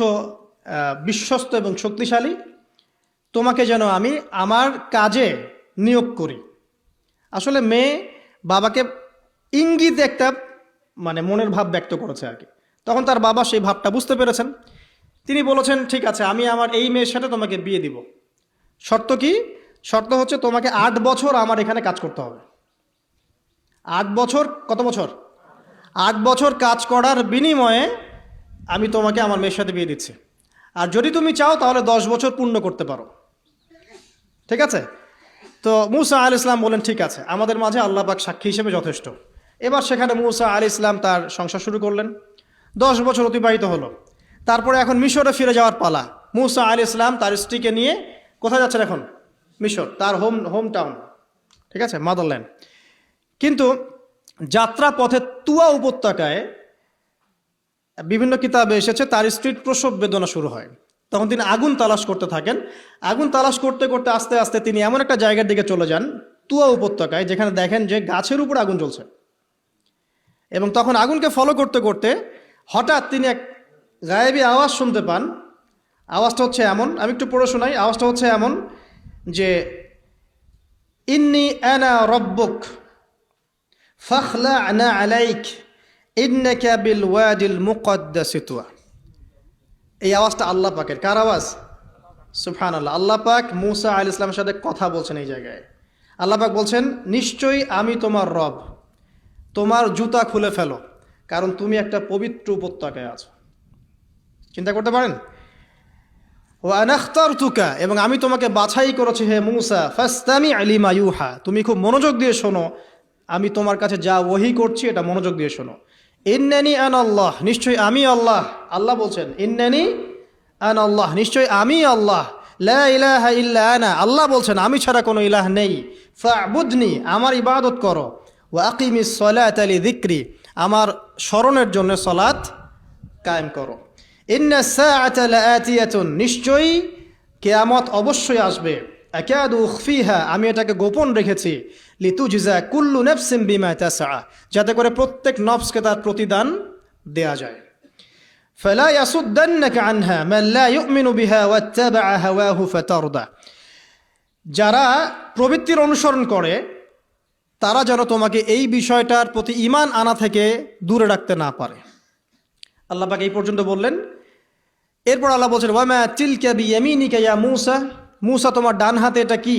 S1: বিশ্বস্ত এবং শক্তিশালী, তোমাকে যেন আমি আমার কাজে নিয়োগ করি। আসলে মেয়ে বাবাকে ইঙ্গিত একটা মানে মনের ভাব ব্যক্ত করেছে আর কি। তখন তার বাবা সেই ভাবটা বুঝতে পেরেছেন। তিনি বলেছেন, ঠিক আছে, আমি আমার এই মেয়ের সাথে তোমাকে বিয়ে দিব। শর্ত কি? শর্ত হচ্ছে তোমাকে 8 বছর আমার এখানে কাজ করতে হবে। 8 বছর, কত বছর? 8 বছর কাজ করার বিনিময়ে আমি তোমাকে আমার মেয়ের সাথে বিয়ে দিচ্ছি। আর যদি তুমি চাও তাহলে 10 বছর পূর্ণ করতে পারো। ঠিক আছে? তো মূসা আলাইহিস সালাম বলেন, ঠিক আছে, আমাদের মাঝে আল্লাহ পাক সাক্ষী হিসেবে যথেষ্ট। এবার সেখানে মূসা আলাইহিস সালাম তার সংসার শুরু করলেন। 10 বছর অতিবাহিত হলো। তারপরে এখন মিশরে ফিরে যাওয়ার পালা। মূসা আলাইহিস সালাম তার স্ত্রীকে নিয়ে কোথায় যাচ্ছেন এখন? মিশর, তার হোম টাউন। ঠিক আছে, মাদারল্যান্ড। কিন্তু যাত্রা পথে তুয়া উপত্যকায় বিভিন্ন কিতাবে এসেছে তার স্ত্রীর প্রসব বেদনা শুরু হয়। তখন তিনি আগুন তালাশ করতে থাকেন। আগুন তালাশ করতে করতে আস্তে আস্তে তিনি এমন একটা জায়গার দিকে চলে যান, তুয়া উপত্যকায়, যেখানে দেখেন যে গাছের উপর আগুন জ্বলছে। এবং তখন আগুনকে ফলো করতে করতে হঠাৎ তিনি এক গায়েবী আওয়াজ শুনতে পান। আওয়াজটা হচ্ছে এমন, আমি একটু পড়ে শোনাই। আওয়াজটা হচ্ছে এমন যে, ইন্নী আনা রব্বুক ফাখলা'না আলাইক ইন্নাকা বিল ওয়াদিল মুকদ্দাসি তুয়া। এই আওয়াজটা আল্লাহ পাকের। কার আওয়াজ? সুবহানাল্লাহ। আল্লাহ পাক মূসা আলাইহিস সালামের সাথে কথা বলছেন এই জায়গায়। আল্লাহ পাক বলছেন, নিশ্চয়ই আমি তোমার রব, তোমার জুতা খুলে ফেলো, কারণ তুমি একটা পবিত্র উপত্যকায় আছো। চিন্তা করতে পারেন? ওয়া আনা ইখতারতুকা, এবং আমি তোমাকে বাছাই করেছি হে মূসা, ফাসতামি' লিমা ইউহা, তুমি খুব মনোযোগ দিয়ে শোনো আমি তোমার কাছে যা ওহী করছি এটা মনোযোগ দিয়ে শোনো। ইন্নানি আনা আল্লাহ, নিশ্চয়ই আমি আল্লাহ। আল্লাহ বলছেন ইন্নানি আনা আল্লাহ, নিশ্চয়ই আমি আল্লাহ। লা ইলাহা ইল্লা আনা, আল্লাহ বলছেন আমি ছাড়া কোনো ইলাহ নেই। ফা'বুদনি, আমার ইবাদত করো। ওয়া আকিমিস সালাতা লিযিকরি, আমার স্মরণের জন্য সালাত কায়েম করো। ইন্নাস সাআতা লাআতিয়াতুন, নিশ্চয়ই কিয়ামত অবশ্যই আসবে। আকাদু উখফিহা, আমি এটাকে গোপন রেখেছি। লিতুজজা কুল্লু নাফসিন বিমা তাসআ, যাতে করে প্রত্যেক নফসকে তার প্রতিদান দেয়া যায়। ফালা ইয়াসুদ্দান্নাকা আনহা মান লা ইউমিনু বিহা ওয়াত্তাবা'a হাওয়াহু ফাতারদা, যারা প্রবৃত্তির অনুসরণ করে তারা যেন তোমাকে এই বিষয়টার প্রতি ঈমান আনা থেকে দূরে রাখতে না পারে। আল্লাহ পাক এই পর্যন্ত বললেন। এরপর আল্লাহ বলছেন ওয়ামা তিলকা বিয়ামিনিকা ইয়া মূসা, মূসা তোমার ডান হাতে এটা কি?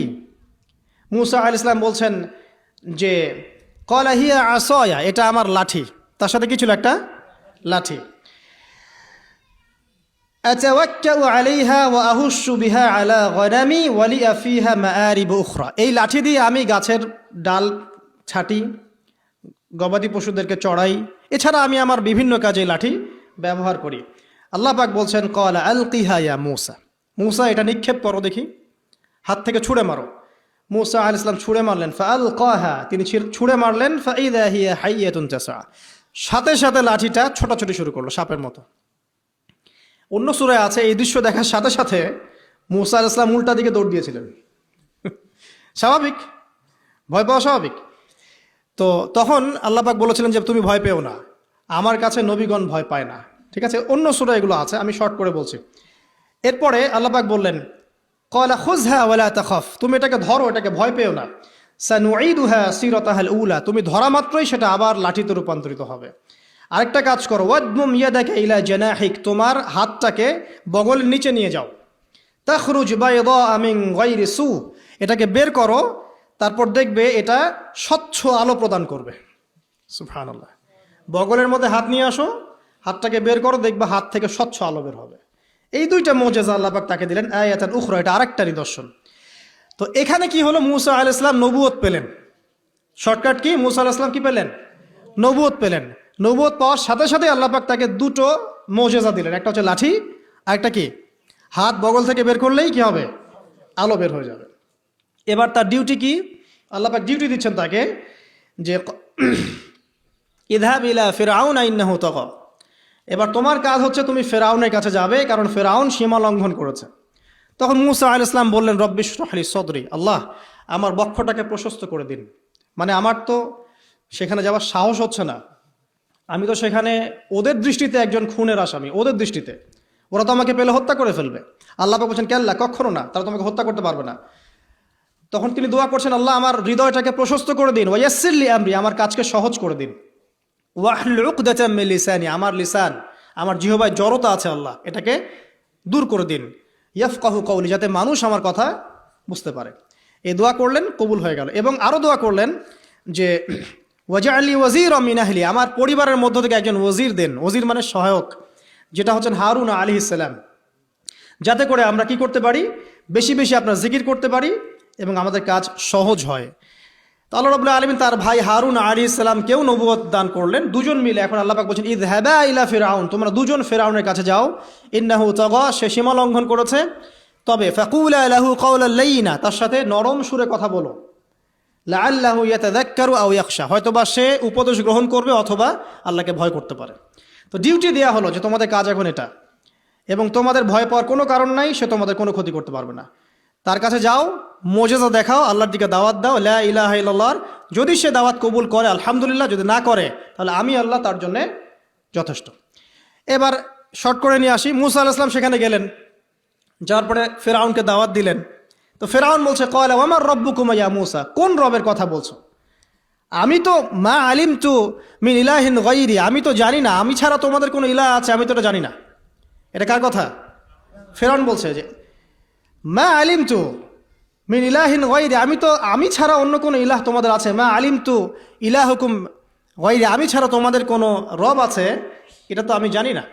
S1: মূসা আলাইহিস সালাম বলছেন যে ক্বালা হিয়া আসায়া, এটা আমার লাঠি। তার সাথে কি ছিল? একটা লাঠি। আতাওয়াক্কাউ আলাইহা ওয়া আহুশু বিহা আলা গনামি ওয়া লিয়া ফিহা মাআরিব উখরা, এই লাঠি দিয়ে আমি গাছের ডাল ছাঁটি, গবাদি পশুদেরকে চড়াই, এছাড়া আমি আমার বিভিন্ন কাজে লাঠি ব্যবহার করি। আল্লাহ পাক বলছেন ক্বালা আলকিহা ইয়া মূসা, মূসা এটা নিক্ষেপ করো দেখি, হাত থেকে ছুঁড়ে মারো। মূসা আলাইহিস সালাম ছুঁড়ে মারলেন। ফাআলকাহা, তিনি ছুঁড়ে মারলেন। ফাইদা হিয়া হাইয়াতুন তাসআ, সাথে সাথে লাঠিটা ছোটাছুটি শুরু করলো সাপের মতো। অন্য সূরায় আছে এই দৃশ্য দেখার সাথে সাথে মূসা আলাইহিস সালাম উল্টা দিকে দৌড় দিয়েছিলেন। স্বাভাবিক, ভয় পাওয়া স্বাভাবিক। তো তখন আল্লাহ পাক বলেছিলেন যে তুমি ভয় পেও না, আমার কাছে নবীগণ ভয় পায় না। ঠিক আছে, অন্য সূরা এগুলো আছে, আমি শর্ট করে বলছি। এরপরে আল্লাহ পাক বললেন ক্বালা খুযহা ওয়ালা তাখাফ, তুমি এটাকে ধরো, এটাকে ভয় পেও না। সানুঈদুহা সিরাতাহাল উলা, তুমি ধরা মাত্রই সেটা আবার লাঠিতে রূপান্তরিত হবে। আরেকটা কাজ করো, ওয়াদমুম ইয়াদাকা ইলা জানাহিক, তোমার হাতটাকে বগলের নিচে নিয়ে যাও। তাখরুজ বাইদা মিন গায়রি সু, এটাকে বের করো, তারপর দেখবে এটা স্বচ্ছ আলো প্রদান করবে। সুবহানাল্লাহ, বগলের মধ্যে হাত নিয়ে আসো, হাতটাকে বের করো, দেখবে হাত থেকে স্বচ্ছ আলো বের হবে। এই দুইটা মুজিজা আল্লাহ পাক তাকে দিলেন। আয়াতান উখরা, এটা আরেকটা নিদর্শন। তো এখানে কি হলো? মূসা আলাইহিস সালাম নবুয়ত পেলেন। Shortcut key? মূসা আলাইহিস সালাম কি পেলেন? নবুয়ত পেলেন। নবুয়ত পাওয়ার সাথে সাথে আল্লাহ পাক তাকে দুটো মুজিজা দিলেন। একটা হচ্ছে লাঠি, আরেকটা কি? হাত বগল থেকে বের করলেই কি হবে? আলো বের হয়ে যাবে। এবার তার ডিউটি কি? আল্লাহ পাক ডিউটি দিচ্ছেন তাকে যে ইযহাব ইলা ফিরআউন ইন্নাহু তাগা, এবার তোমার কাজ হচ্ছে তুমি ফেরাউনের কাছে যাবে, কারণ ফেরাউন সীমা লঙ্ঘন করেছে। তখন মূসা আলাইহিস সালাম বললেন রব্বি ইশরাহ লি সদরি, আল্লাহ আমার বক্ষটাকে প্রশস্ত করে দিন। মানে আমার তো সেখানে যাওয়ার সাহস হচ্ছে না, আমি তো সেখানে ওদের দৃষ্টিতে একজন খুনের আসামি, ওদের দৃষ্টিতে ওরা তো আমাকে পেলে হত্যা করে ফেলবে। আল্লাহ পাক বলছেন কেল্লা, কখনো না, তারা তোমাকে হত্যা করতে পারবে না। তখন তিনি দোয়া করছেন আল্লাহ আমার হৃদয়টাকে প্রশস্ত করে দিন, ওয়া ইয়াসসির লি আমরি, আমার কাজকে সহজ করে দিন। ওয়াহলুল উকদাতাম মিন লিসানি, আমার লিসান, আমার জিহ্বায় জড়তা আছে আল্লাহ, এটাকে দূর করে দিন। ইয়াফকাহু কওলি, যাতে মানুষ আমার কথা বুঝতে পারে। এই দোয়া করলেন, কবুল হয়ে গেল। এবং আরও দোয়া করলেন যে ওয়াজআলি ওয়াজিরাম মিন আহলি, আমার পরিবারের মধ্য থেকে একজন ওয়াজির দেন। ওয়াজির মানে সহায়ক, যেটা হচ্ছেন হারুন আলাইহিস সালাম, যাতে করে আমরা কি করতে পারি? বেশি বেশি আপনার জিকির করতে পারি এবং আমাদের কাজ সহজ হয়। তো আল্লাহ রাব্বুল আলামিন তার ভাই হারুন আলাইহিস সালামকেও নবুয়ত দান করলেন। দুজন মিলে এখন আল্লাহ পাক বলছেন ইযহাবা ইলা ফিরআউন, তোমরা দুজন ফিরআউনের কাছে যাও। ইন্নাহু তাগা, সে সীমা লঙ্ঘন করেছে। তবে ফাকুলা লাহু কাওলাল লাইয়িনা, তার সাথে নরম সুরে কথা বলো। লাআল্লাহু ইয়াতাযাক্কারু আও ইয়াখশা, হয়তোবা সে উপদেশ গ্রহণ করবে অথবা আল্লাহকে ভয় করতে পারে। তো ডিউটি দেয়া হলো যে তোমাদের কাজ এখন এটা, এবং তোমাদের ভয় পাওয়ার কোনো কারণ নাই, সে তোমাদের কোনো ক্ষতি করতে পারবে না। তার কাছে যাও, মুজিজা দেখাও, আল্লাহর দিকে দাওয়াত দাও, লা ইলাহা ইল্লাল্লাহ। যদি সে দাওয়াত কবুল করে আলহামদুলিল্লাহ, যদি না করে তাহলে আমি আল্লাহ তার জন্যে যথেষ্ট। এবার শর্ট করে নিয়ে আসি, মূসা আলাইহিস সালাম সেখানে গেলেন, যাওয়ার পরে ফেরাউনকে দাওয়াত দিলেন। তো ফেরাউন বলছে ক্বালা ওয়ামার রব্বুকুমা ইয়া মূসা, কোন রবের কথা বলছো? আমি তো মা আলিমতু মিন ইলাহিন গায়রি, আমি তো জানি না, আমি ছাড়া তোমাদের কোনো ইলাহ আছে আমি তো এটা জানি না। এটা কার কথা? ফেরাউন বলছে যে মা আলিমতু মিন ইলাহিন গায়রি, আমি ছাড়া অন্য কোনো ইলাহ তোমাদের আছে? মা আলিমতু ইলাহুকুম গায়রি, আমি ছাড়া তোমাদের কোনো রব আছে এটা তো আমি জানি না।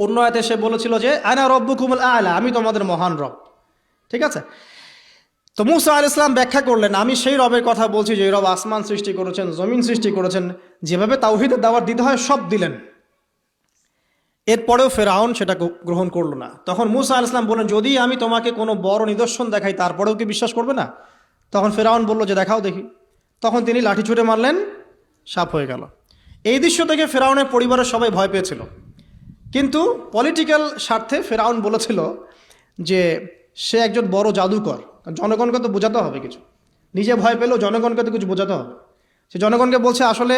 S1: অন্য আয়াতে সে বলেছিল যে আনা রব্বুকুমুল আ'লা, আমি তোমাদের মহান রব। ঠিক আছে, তো মূসা আলাইহিস সালাম ব্যাখ্যা করলেন, আমি সেই রবের কথা বলছি যে রব আসমান সৃষ্টি করেছেন, জমিন সৃষ্টি করেছেন, যেভাবে তাওহীদের দাওয়াত দিতে হয় সব দিলেন। এরপরেও ফেরাউন সেটা গ্রহণ করলো না। তখন মূসা আলাইহিস সালাম বললেন, যদি আমি তোমাকে কোনো বড় নিদর্শন দেখাই তারপরেও কি বিশ্বাস করবে না? তখন ফেরাউন বলল যে দেখাও দেখি। তখন তিনি লাঠি ছুঁড়ে মারলেন, সাপ হয়ে গেল। এই দৃশ্য থেকে ফেরাউনের পরিবারের সবাই ভয় পেয়েছিল, কিন্তু পলিটিক্যাল স্বার্থে ফেরাউন বলেছিল যে সে একজন বড় জাদুকর। জনগণকে তো বোঝাতে হবে কিছু, নিজে ভয় পেলেও জনগণকে তো কিছু বোঝাতে হবে। সে জনগণকে বলছে আসলে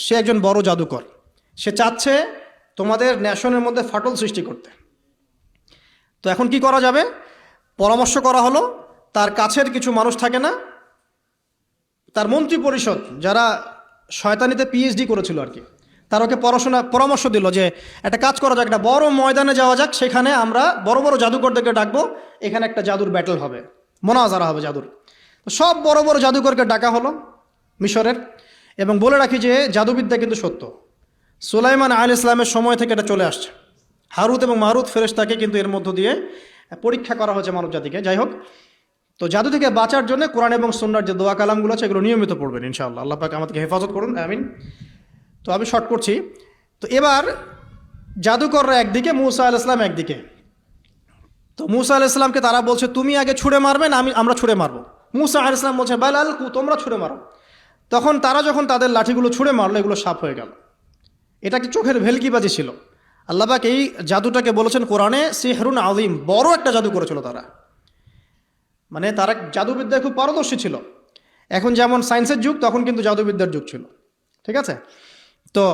S1: সে একজন বড় জাদুকর, সে চাচ্ছে তোমাদের ন্যাশনের মধ্যে ফাটল সৃষ্টি করতে। তো এখন কি করা যাবে? পরামর্শ করা হলো, তার কাছের কিছু মানুষ থাকে না, তার মন্ত্রী পরিষদ যারা শয়তানিতে পিএইচডি করেছিল আর কি, তার ওকে পরামর্শ দিল যে একটা কাজ করা যাক, একটা বড় ময়দানে যাওয়া যাক, সেখানে আমরা বড় বড় জাদুকরদেরকে ডাকবো, এখানে একটা জাদুর ব্যাটল হবে, মোনাজারা হবে জাদুর। তো সব বড় বড় জাদুকরকে ডাকা হলো মিশরের। এবং বলে রাখি যে জাদুবিদ্যা কিন্তু সত্য, সুলাইমান আলাইহিস সালামের সময় থেকে এটা চলে আসছে। হারুত এবং মারুত ফেরেশতাকে কিন্তু এর মধ্য দিয়ে পরীক্ষা করা হয়েছে মানব জাতিকে। যাই হোক, তো জাদু থেকে বাঁচার জন্য কোরআন এবং সুন্নাহর যে দোয়া কালামগুলো আছে এগুলো নিয়মিত পড়বেন ইনশাআল্লাহ। আল্লাহ পাক আমাদেরকে হেফাজত করুন, আমিন। তো আমি শর্ট করছি। তো এবার জাদুকররা একদিকে, মূসা আলাইহিস সালাম একদিকে। তো মূসা আলাইহিস সালামকে তারা বলছে তুমি আগে ছুঁড়ে মারবে না আমরা ছুঁড়ে মারবো? মূসা আলাইহিস সালাম বলছে বাল আলকু, তোমরা ছুঁড়ে মারো। তখন তারা যখন তাদের লাঠিগুলো ছুঁড়ে মারলো, এগুলো সাপ হয়ে গেল। এটা কি চোখের ভেলকিবাজি ছিল? আল্লাহ পাক এই জাদুটাকে বলেছেন কোরআনে সিহরুন আযীম, বড় একটা জাদু করেছিল তারা। মানে তারা জাদুবিদ্যায় খুব পারদর্শী ছিল। এখন যেমন সায়েন্সের যুগ, তখন কিন্তু জাদুবিদ্যার যুগ ছিল, ঠিক আছে? তো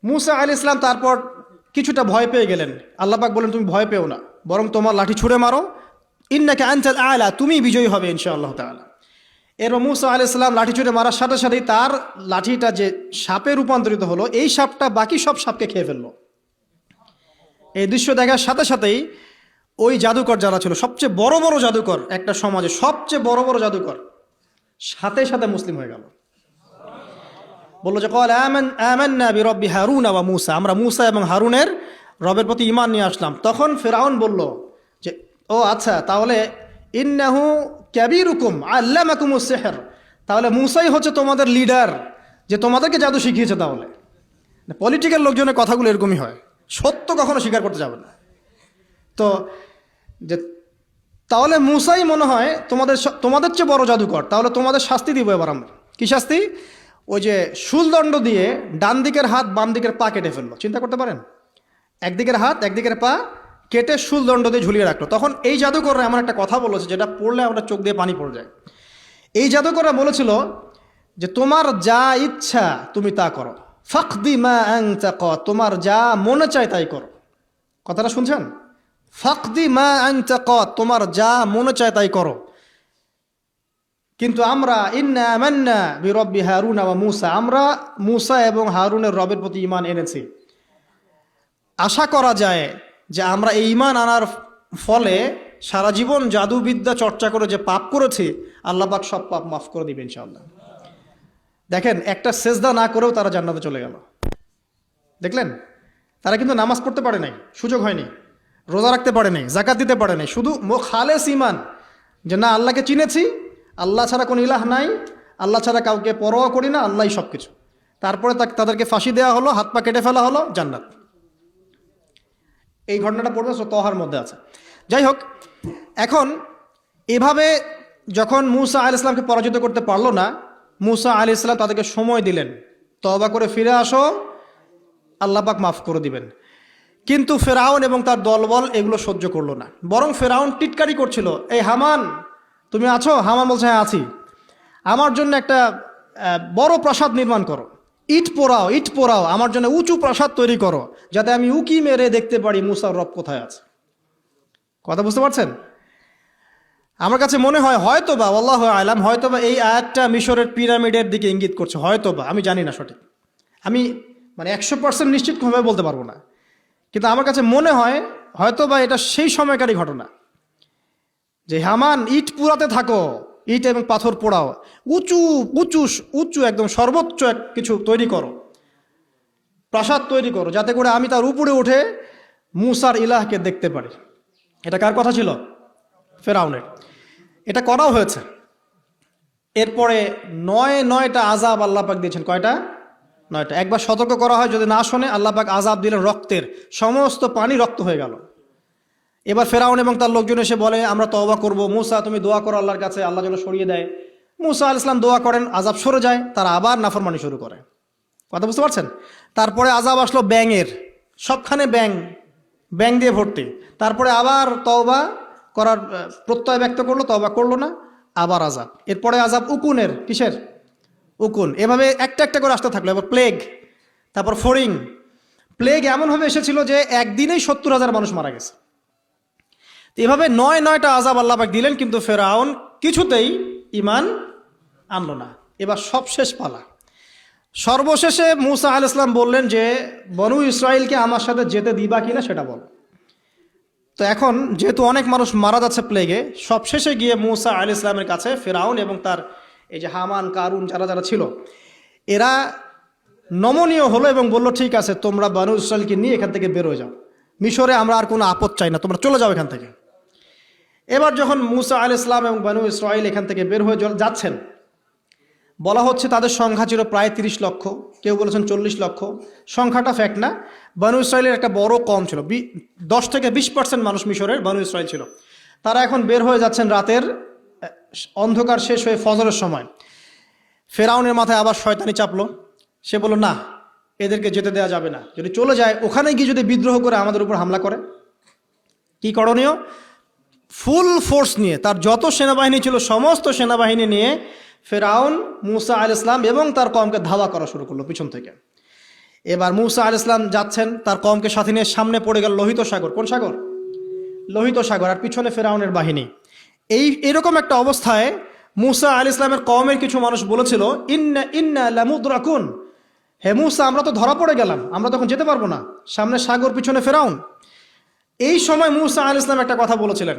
S1: মূসা আলাইহিস সালাম তারপর কিছুটা ভয় পেয়ে গেলেন। আল্লাহ পাক বলেন তুমি ভয় পেও না, বরং তোমার লাঠি ছুঁড়ে মারো, ইন্নাকা আনতাল আ'লা, তুমি বিজয়ী হবে ইনশাআল্লাহ তাআলা। এরপর মূসা আলাইহিস সালাম লাঠি ছুঁড়ে মারার সাথে সাথেই তার লাঠিটা যে সাপে রূপান্তরিত হলো, এই সাপটা বাকি সব সাপকে খেয়ে ফেললো। এই দৃশ্য দেখার সাথে সাথেই ওই জাদুকর যারা ছিল, সবচেয়ে বড় বড় জাদুকর, একটা সমাজে সবচেয়ে বড় বড় জাদুকর, সাথে সাথে মুসলিম হয়ে গেল। বললো যে ক্বালা আমান্না বিরব্বি হারুন ওয়া মূসা, আমরা মূসা এবং হারুনের রবের প্রতি ঈমান নিয়ে আসলাম। তখন ফিরআউন বলল যে ও আচ্ছা, তাহলে ইন্নাহু কাবীরুকুম আল্লামাকুমুস সিহর, তাহলে মূসাই হচ্ছে তোমাদের লিডার, যে তোমাদেরকে জাদু শিখিয়েছে। তাহলে পলিটিক্যাল লোকজনের কথাগুলো এরকমই হয়, সত্য কখনো স্বীকার করতে যাবে না। তো যে তাহলে মূসাই মনে হয় তোমাদের চেয়ে বড় জাদুকর, তাহলে তোমাদের শাস্তি দিব এবার আমরা। কি শাস্তি? ওই যে শুলদণ্ড দিয়ে ডান দিকের হাত বাম দিকের পা কেটে ফেললো। চিন্তা করতে পারেন, একদিকের হাত একদিকের পা কেটে শুলদণ্ড দিয়ে ঝুলিয়ে রাখলো। তখন এই জাদুকররা এমন একটা কথা বলেছে যেটা পড়লে আমরা চোখ দিয়ে পানি পড়ে যায়। এই জাদুকররা বলেছিল যে তোমার যা ইচ্ছা তুমি তা করো, ফাকদি মা আনতা ক, তোমার যা মনে চায় তাই করো। কথাটা শুনছেন? ফাকদি মা আনতা ক, তোমার যা মনে চায় তাই করো। কিন্তু আমরা ইন্না আমান্না বিরব্বি হারুন ওয়া মূসা, আমরা মূসা এবং হারুনের রবের প্রতি ঈমান এনেছি। আশা করা যায় যে আমরা এই ঈমান আনার ফলে সারা জীবন জাদুবিদ্যা চর্চা করে যে পাপ করেছি, আল্লাহ পাক সব পাপ মাফ করে দিবেন ইনশাআল্লাহ। দেখেন, একটা সেজদা না করেও তারা জান্নাতে চলে গেল। দেখলেন, তারা কিন্তু নামাজ পড়তে পারে নাই, সুযোগ হয়নি, রোজা রাখতে পারে নাই, জাকাত দিতে পারে নাই, শুধু খালেস ঈমান যে না আল্লাহকে চিনেছি, আল্লাহ ছাড়া কোনো ইলাহ নাই, আল্লাহ ছাড়া কাউকে পরোয়া করি না, আল্লাহই সব কিছু। তারপরে তাদেরকে ফাঁসি দেওয়া হলো, হাত পা কেটে ফেলা হলো, জান্নাত। এই ঘটনাটা পড়বে তহার মধ্যে আছে। যাই হোক, এখন এভাবে যখন মূসা আলাইহিস সালামকে পরাজিত করতে পারলো না, মূসা আলাইহিস সালাম তাদেরকে সময় দিলেন, তওবা করে ফিরে আসো, আল্লাহ পাক মাফ করে দিবেন। কিন্তু ফেরাউন এবং তার দলবল এগুলো সহ্য করলো না, বরং ফেরাউন টিটকারি করছিল, এই হামান তুমি আছো? হামান বলছে হ্যাঁ আছি। আমার জন্য একটা বড় প্রাসাদ নির্মাণ করো, ইট পোড়াও, আমার জন্য উঁচু প্রাসাদ তৈরি করো, যাতে আমি উকি মেরে দেখতে পারি মূসার রব কোথায় আছে। কথা বুঝতে পারছেন? আমার কাছে মনে হয় হয়তোবা, আল্লাহু আ'লাম, হয়তোবা এই আয়াতটা মিশরের পিরামিডের দিকে ইঙ্গিত করছে, হয়তোবা, আমি জানি না সঠিক, আমি মানে 100% নিশ্চিতভাবে বলতে পারবো না, কিন্তু আমার কাছে মনে হয় হয়তোবা এটা সেই সময়কারই ঘটনা যে হামান ইট পুরাতে থাকো, ইট এবং পাথর পোড়াও, উঁচু উঁচু উঁচু একদম সর্বোচ্চ কিছু তৈরি করো, প্রাসাদ তৈরি করো, যাতে করে আমি তার উপরে উঠে মূসার ইলাহকে দেখতে পারি। এটা কার কথা ছিল? ফেরাউনের। এটা করাও হয়েছে। এরপরে 9টা আযাব আল্লাহ পাক দিয়েছেন। কয়টা? 9টা। একবার সতর্ক করা হয়, যদি না শোনে আল্লাহ পাক আযাব দিলেন রক্তের, সমস্ত পানি রক্ত হয়ে গেল। এবার ফেরাউন এবং তার লোকজন এসে বলে আমরা তওবা করব, মুসা তুমি দোয়া করো আল্লাহর কাছে, আল্লাহ যেন সরিয়ে দেয়। মুসা আলাইহিস সালাম দোয়া করেন, আযাব সরে যায়, তারা আবার নাফরমানি শুরু করে। কথা বুঝতে পারছেন? তারপরে আযাব আসলো ব্যাঙের, সবখানে ব্যাঙ দিয়ে ভর্তি। তারপরে আবার তওবা করার প্রত্যয় ব্যক্ত করলো, তওবা করলো না, আবার আযাব। এরপরে আযাব উকুনের, কিসের? উকুন। এভাবে একটা একটা করে আসতে থাকলো। এবার প্লেগ, তারপর ফড়িং। প্লেগ এমনভাবে এসেছিল যে একদিনেই 70,000 মানুষ মারা গেছে। এভাবে 9টা আযাব আল্লাহ পাক দিলেন, কিন্তু ফেরাউন কিছুতেই ঈমান আনলো না। এবার সবশেষ পালা। সর্বশেষে মুসা আলাইহিস সালাম বললেন যে বনু ইসরাইলকে আমার সাথে যেতে দিবা কিনা সেটা বল। তো এখন যেহেতু অনেক মানুষ মারা যাচ্ছে প্লেগে, সবশেষে গিয়ে মুসা আলাইহিস সালামের কাছে ফেরাউন এবং তার এই যে হামান, কারুন, যারা যারা ছিল, এরা নমনীয় হলো এবং বলল ঠিক আছে, তোমরা বনু ইসরাইলকে নিয়ে এখান থেকে বের হয়ে যাও, মিশরে আমরা আর কোনো আপদ চাই না, তোমরা চলে যাও এখান থেকে। এবার যখন মুসা আলাইহিস সালাম এবং বনু ইসরাইল এখান থেকে বের হয়ে যাচ্ছেন, বলা হচ্ছে তাদের সংখ্যা ছিল প্রায় 30 লক্ষ, কেউ বলেছেন 40 লক্ষ। সংখ্যাটা ফ্যাক্ট না। বনু ইসরাইলের একটা বড় কম ছিল, 10 থেকে 20% মানুষ মিশরের বনু ইসরাইল ছিল। তারা এখন বের হয়ে যাচ্ছেন রাতের অন্ধকার শেষ হয়ে ফজরের সময়। ফেরাউনের মাথায় আবার শয়তানি চাপলো। সে বলল না, এদেরকে যেতে দেওয়া যাবে না, যদি চলে যায় ওখানে গিয়ে যদি বিদ্রোহ করে আমাদের উপর হামলা করে। কি করণীয়? ফুল ফোর্স নিয়ে, তার যত সেনাবাহিনী ছিল সমস্ত সেনাবাহিনী নিয়ে ফেরাউন মুসা আলাইহিস সালাম এবং তার কওমকে ধাওয়া করা শুরু করলো পিছন থেকে। এবার মুসা আলাইহিস সালাম যাচ্ছেন, তার কওমকে সাথে নিয়ে, সামনে পড়ে গেল লোহিত সাগর। কোন সাগর? লোহিত সাগর। আর পিছনে ফেরাউনের বাহিনী। এরকম একটা অবস্থায় মুসা আলাইহিস সালামের কওমের কিছু মানুষ বলেছিল ইন্না লামুদরাকুন, হে মুসা আমরা তো ধরা পড়ে গেলাম, আমরা তখন যেতে পারবো না, সামনে সাগর, পিছনে ফেরাউন। এই সময় মুসা আলাইহিস সালাম একটা কথা বলেছিলেন,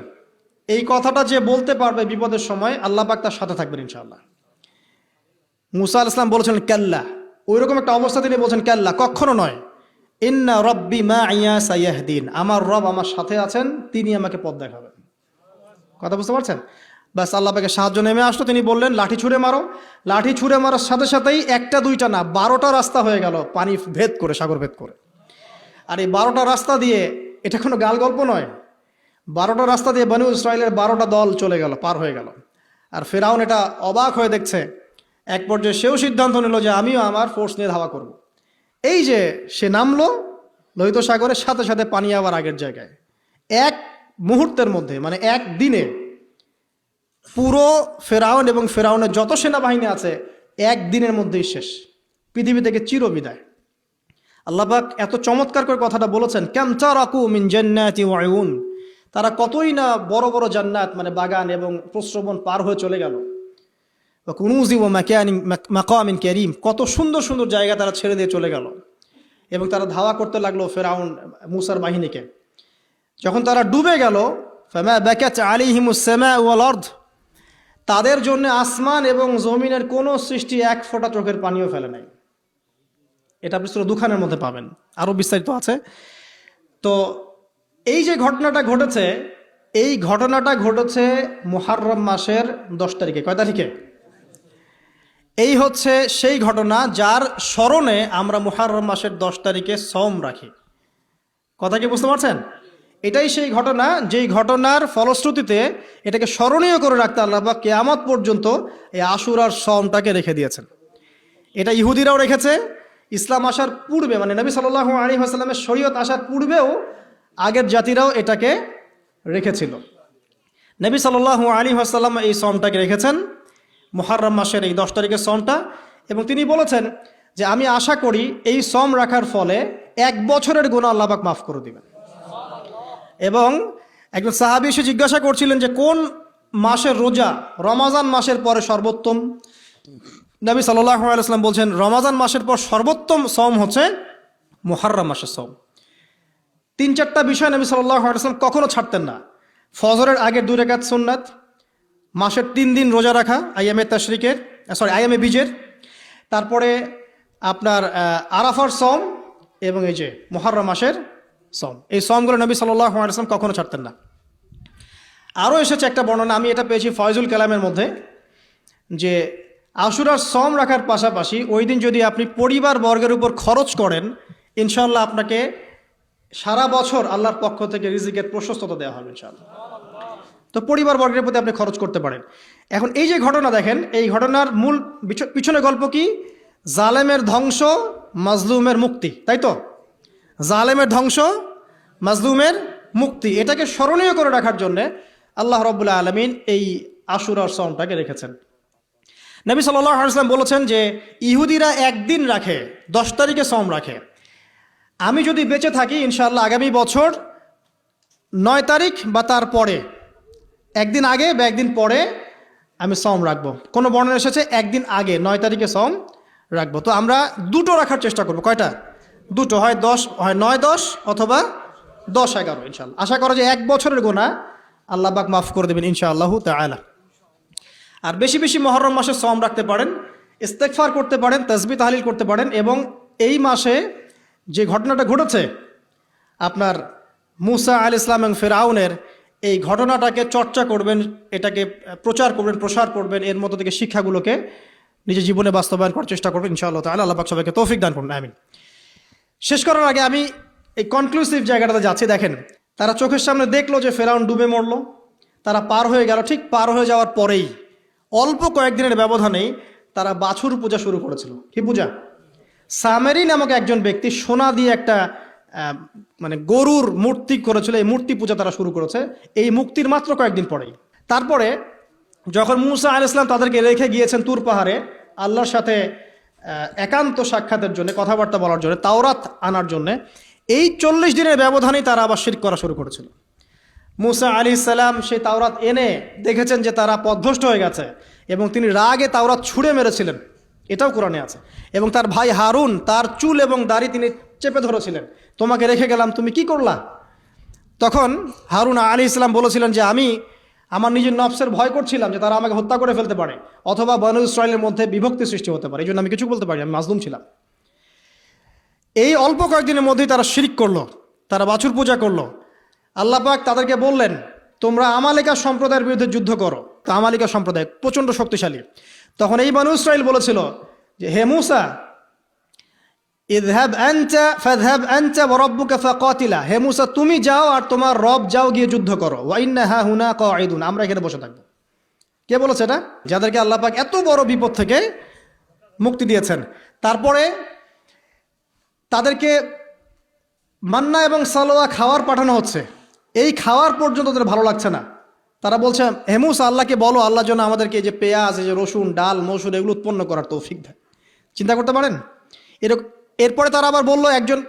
S1: এই কথাটা যে বলতে পারবে বিপদের সময় আল্লাহ পাক তার সাথে থাকবেন ইনশাআল্লাহ। মুসা আলাইহিস সালাম বলেছিলেন কাল্লা, ওইরকম একটা অবস্থা তিনি বলছেন কাল্লা, কখনো নয়। ইন্না রব্বি মাইয়া সায়াহদিন, আমার রব আমার সাথে আছেন, তিনি আমাকে পথ দেখাবেন। কথা বুঝতে পারছেন? ব্যাস আল্লাহ পাকের সাহায্য নেমে আসলো। তিনি বললেন লাঠি ছুঁড়ে মারো। লাঠি ছুঁড়ে মারার সাথে সাথেই একটা দুইটা না 12টা রাস্তা হয়ে গেল, পানি ভেদ করে, সাগর ভেদ করে। আর এই 12টা রাস্তা দিয়ে, এটা কোনো গাল গল্প নয়, 12টা রাস্তা দিয়ে বনু ইসরাইলের 12টা দল চলে গেল, পার হয়ে গেল। আর ফেরাউন এটা অবাক হয়ে দেখছে। এক পর্যায়ে সেও সিদ্ধান্ত নিল যে আমিও আমার ফোর্স নিয়ে ধাওয়া করব। এই যে সে নামলো লোহিত সাগরের, সাথে সাথে পানি আবার আগের জায়গায়। এক মুহূর্তের মধ্যে, মানে এক দিনে পুরো ফেরাউন এবং ফেরাউনের যত সেনাবাহিনী আছে একদিনের মধ্যেই শেষ, পৃথিবী থেকে চিরবিদায়। আল্লাহ পাক এত চমৎকার করে কথাটা বলেছেন, কাম তারাকু মিন জান্নাতি ওয়া উয়ুন, তারা কতই না বড় বড় জান্নাত মানে বাগান এবং প্রস্রবণ পার হয়ে চলে গেল। ওয়া কুনুজি ওয়া মাকামিন কারীম, কত সুন্দর সুন্দর জায়গা তারা ছেড়ে দিয়ে চলে গেল। এবং তারা ধাওয়া করতে লাগলো ফেরাউন মুসার বাহিনীকে। যখন তারা ডুবে গেল, ফামা বাকাত আলাইহিমুস সামাউ ওয়াল আরদ, তাদের জন্য আসমান এবং জমিনের কোনো সৃষ্টি এক ফোঁটা চোখের পানিও ফেলে নাই। এটা আপনি সূরা দুখানের মধ্যে পাবেন, আরো বিস্তারিত আছে। তো এই যে ঘটনাটা ঘটেছে, এই ঘটনাটা ঘটেছে মুহররম মাসের 10 তারিখে। কয় তারিখে? এই হচ্ছে সেই ঘটনা যার স্মরণে আমরা মুহররম মাসের 10 তারিখে সওম রাখি। কথা কি বুঝতে পারছেন? এটাই সেই ঘটনা, যেই ঘটনার ফলশ্রুতিতে এটাকে স্মরণীয় করে রাখতে আল্লাহ পাক কিয়ামত পর্যন্ত এই আশুরার সওমটাকে রেখে দিয়েছেন। এটা ইহুদিরাও রেখেছে, ইসলাম আসার পূর্বে, মানে নবী সাল্লাল্লাহু আলাইহি ওয়াসাল্লামের শরীয়ত আসার পূর্বেও আগের জাতিরাও এটাকে রেখেছিল। নবী সাল্লাল্লাহু আলাইহি ওয়াসাল্লাম এই সওমটাকে রেখেছেন, মুহররম মাসের এই 10 তারিখের সওমটা। এবং তিনি বলেছেন যে আমি আশা করি এই সওম রাখার ফলে 1 বছরের গুনাহ আল্লাহ পাক মাফ করে দিবেন। এবং একজন সাহাবী এসে জিজ্ঞাসা করছিলেন যে কোন মাসের রোজা রমাজান মাসের পরে সর্বোত্তম। নবী সাল্লাল্লাহু আলাইহি ওয়াসাল্লাম বলছেন রমাজান মাসের পর সর্বোত্তম সওম হচ্ছে মুহররম মাসের সওম। 3-4টা বিষয় নবী সাল্লাল্লাহু আলাইহি ওয়াসাল্লাম কখনো ছাড়তেন না। ফজরের আগের 2 রাকাত সুন্নাত, মাসের 3 দিন রোজা রাখা, আইয়ামে বীজের, তারপরে আপনার আরাফার সওম এবং এই যে মুহররম মাসের সওম। এই সওমগুলো নবী সাল্লাল্লাহু আলাইহি ওয়াসাল্লাম কখনো ছাড়তেন না। আরও এসেছে একটা বর্ণনা, আমি এটা পেয়েছি ফয়জুল কালামের মধ্যে, যে আশুরার সম রাখার পাশাপাশি ওই দিন যদি আপনি পরিবার বর্গের উপর খরচ করেন, ইনশাআল্লাহ আপনাকে সারা বছর আল্লাহর পক্ষ থেকে রিজিকের প্রশস্ততা দেওয়া হবে ইনশাআল্লাহ। তো পরিবার বর্গের প্রতি আপনি খরচ করতে পারেন। এখন এই যে ঘটনা দেখেন, এই ঘটনার মূল পিছনে গল্প কি? জালেমের ধ্বংস, মাজলুমের মুক্তি, তাই তো? জালেমের ধ্বংস, মাজলুমের মুক্তি, এটাকে স্মরণীয় করে রাখার জন্যে আল্লাহ রাব্বুল আলামিন এই আশুরার সওমটাকে রেখেছেন। নবী সাল্লাল্লাহু আলাইহি ওয়াসাল্লাম বলেছেন যে ইহুদিরা একদিন রাখে, 10 তারিখে সওম রাখে। আমি যদি বেঁচে থাকি ইনশাআল্লাহ আগামী বছর 9 তারিখ বা তার পরে, একদিন আগে বা একদিন পরে আমি সওম রাখবো। কোনো বর্ণনা এসেছে একদিন আগে 9 তারিখে সওম রাখবো। তো আমরা দুটো রাখার চেষ্টা করবো। কয়টা? দুটো, হয় 9-10 অথবা 10-11 ইনশাআল্লাহ। আশা করা যে 1 বছরের গুনাহ আল্লাহ পাক মাফ করে দেবেন ইনশাআল্লাহু তাআলা। আর বেশি বেশি মুহররম মাসে সওম রাখতে পারেন, ইস্তেগফার করতে পারেন, তাসবিহ তাহলিল করতে পারেন, এবং এই মাসে যে ঘটনাটা ঘটেছে আপনার মুসা আলাইহিস সালাম এবং ফিরআউনের, এই ঘটনাটাকে চর্চা করবেন, এটাকে প্রচার করবেন, প্রসার করবেন, এর মধ্য থেকে শিক্ষাগুলোকে নিজের জীবনে বাস্তবায়ন করার চেষ্টা করবেন ইনশাআল্লাহ তাআলা। আল্লাহ পাক সবাইকে তৌফিক দান করুন, আমিন। শেষ করার আগে আমি এই কনক্লুসিভ জায়গাটাতে যাচ্ছি। দেখেন, তারা চোখের সামনে দেখলো যে ফেরাউন ডুবে মরল, তারা পার হয়ে গেল। ঠিক পার হয়ে যাওয়ার পরেই অল্প কয়েকদিনের ব্যবধানেই তারা বাছুর পূজা শুরু করেছিল। কি পূজা? সামেরি নামক একজন ব্যক্তি সোনা দিয়ে একটা মানে গরুর মূর্তি করেছিল, এই মূর্তি পূজা তারা শুরু করেছে এই মুক্তির মাত্র কয়েকদিন পরেই। তারপরে যখন মুসা আলাইহিস সালাম তাদেরকে রেখে গিয়েছেন তুর পাহাড়ে আল্লাহর সাথে একান্ত সাক্ষাতের জন্য, কথাবার্তা বলার জন্য, তাওরাত আনার জন্য, এই 40 দিনের ব্যবধানেই তারা আবার শিরক করা শুরু করেছিল। মুসা আলাইহিস সালাম সেই তাওরাত এনে দেখেছেন যে তারা পথভ্রষ্ট হয়ে গেছে, এবং তিনি রাগে তাওরাত ছুঁড়ে মেরেছিলেন, এটাও কোরআনে আছে। এবং তার ভাই হারুন তার চুল এবং দাড়ি তিনি চেপে ধরেছিলেন, তোমাকে রেখে গেলাম, তুমি কি করলা? তখন হারুন আলাইহিস সালাম বলেছিলেন যে আমি আমার নিজের নফসের ভয় করছিলাম যে তারা আমাকে হত্যা করে ফেলতে পারে, অথবা বনু ইসরাইলের মধ্যে বিভক্তি সৃষ্টি হতে পারে, এই জন্য আমি কিছু বলতে পারি, আমি মাজলুম ছিলাম। এই অল্প কয়েকদিনের মধ্যেই তারা শিরক করলো, তারা বাছুর পূজা করলো। আল্লাহ পাক তাদেরকে বললেন, তোমরা আমালিকা সম্প্রদায়ের বিরুদ্ধে যুদ্ধ করো। তো আমালিকা সম্প্রদায় প্রচণ্ড শক্তিশালী। তখন এই বনু ইসরাইল বলেছিল যে হে মুসা, ইযহাব আনতা ফাযহাব আনতা ওয়া রাব্বুকা ফাকাতিলা, হে মুসা তুমি যাও আর তোমার রব যাও গিয়ে যুদ্ধ করো, ওয়া ইন্না হাহুনা কাঈদুন, আমরা এখানে বসে থাকবো। কে বলেছে এটা? যাদেরকে আল্লাহ পাক এত বড় বিপদ থেকে মুক্তি দিয়েছেন। তারপরে তাদেরকে মান্না এবং সালোয়া খাওয়ার পাঠানো হচ্ছে, এই খাওয়ার পর্যন্ত তাদের ভালো লাগছে না। তারা বলছে হে মুসা আল্লাহকে বলো আল্লাহর জন্য আমাদেরকে এই যে পেঁয়াজ, এই যে রসুন, ডাল, মসুর এগুলো উৎপন্ন করার তৌফিক দেয়। চিন্তা করতে পারেন এরকম। এরপরে তারা আবার বললো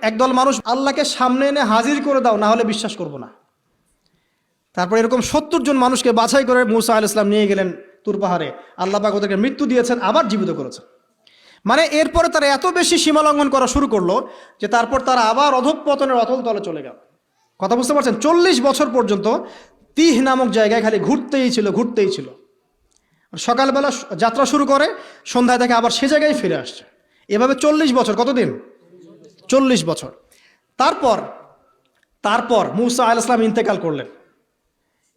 S1: একদল মানুষ আল্লাহকে সামনে এনে হাজির করে দাও, না হলে বিশ্বাস করব না। তারপর এরকম 70 জন মানুষকে বাছাই করে মুসা আলাইহিস সালাম নিয়ে গেলেন তুর পাহাড়ে। আল্লাহ পাক ওদেরকে মৃত্যু দিয়েছেন, আবার জীবিত করেছেন। মানে এরপরে তারা এত বেশি সীমা লঙ্ঘন করা শুরু করলো যে তারপর তারা আবার অধঃপতনের অতল তলে চলে গেল। কথা বুঝতে পারছেন? 40 বছর পর্যন্ত তিহ নামক জায়গায় খালি ঘুরতেই ছিল। সকালবেলা যাত্রা শুরু করে, সন্ধ্যায় থেকে আবার সে জায়গায় ফিরে আসছে। এভাবে 40 বছর। কতদিন? 40 বছর। তারপর মুসা আলাইহিস সালাম ইন্তেকাল করলেন,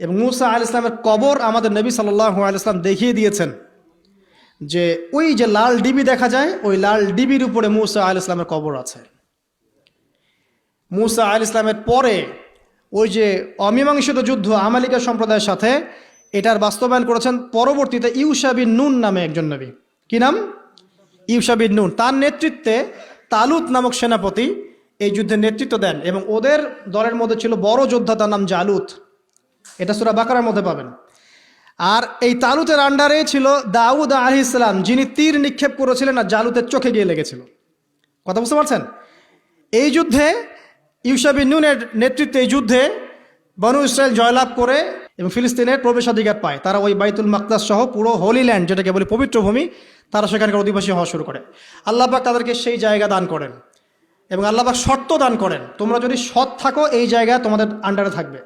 S1: এবং মুসা আলাইহিস সালামের কবর আমাদের নবী সাল্লাল্লাহু আলাইহি সাল্লাম দেখিয়ে দিয়েছেন যে ওই যে লাল ডিবি দেখা যায়, ওই লাল ডিবির উপরে মুসা আলাইহিস সালামের কবর আছে। মুসা আলাইহিস সালামের পরে ওই যে অমীমাংসিত যুদ্ধ আমালিকা সম্প্রদায়ের সাথে, এটার বাস্তবায়ন করেছেন পরবর্তীতে ইউশা বিন নুন নামে একজন নবী। কি নাম? ইউশা বিন নুন। তার নেতৃত্বে তালুত নামক সেনাপতি এই যুদ্ধের নেতৃত্ব দেন, এবং ওদের দলের মধ্যে ছিল বড় যোদ্ধা, তার নাম জালুত। এটা সূরা বাকারার মধ্যে পাবেন। আর এই তালুতের আন্ডারে ছিল দাউদ আলাইহিস সালাম, যিনি তীর নিক্ষেপ করেছিলেন আর জালুতের চোখে গিয়ে লেগেছিল। কথা বুঝতে পারছেন? এই যুদ্ধে ইউশা বিন নুনের নেতৃত্বে এই যুদ্ধে বনু ইসরাইল জয়লাভ করে এবং ফিলিস্তিনের প্রবেশাধিকার পায়। তারা ওই বাইতুল মাকদাস সহ পুরো হোলি ল্যান্ড, যেটাকে বলি পবিত্র ভূমি, তারা সেখানকার অধিবাসী হওয়া শুরু করে। আল্লাহ পাক তাদেরকে সেই জায়গা দান করেন, এবং আল্লাহ পাক শর্ত দান করেন, তোমরা যদি সৎ থাকো এই জায়গা তোমাদের আন্ডারে থাকবে,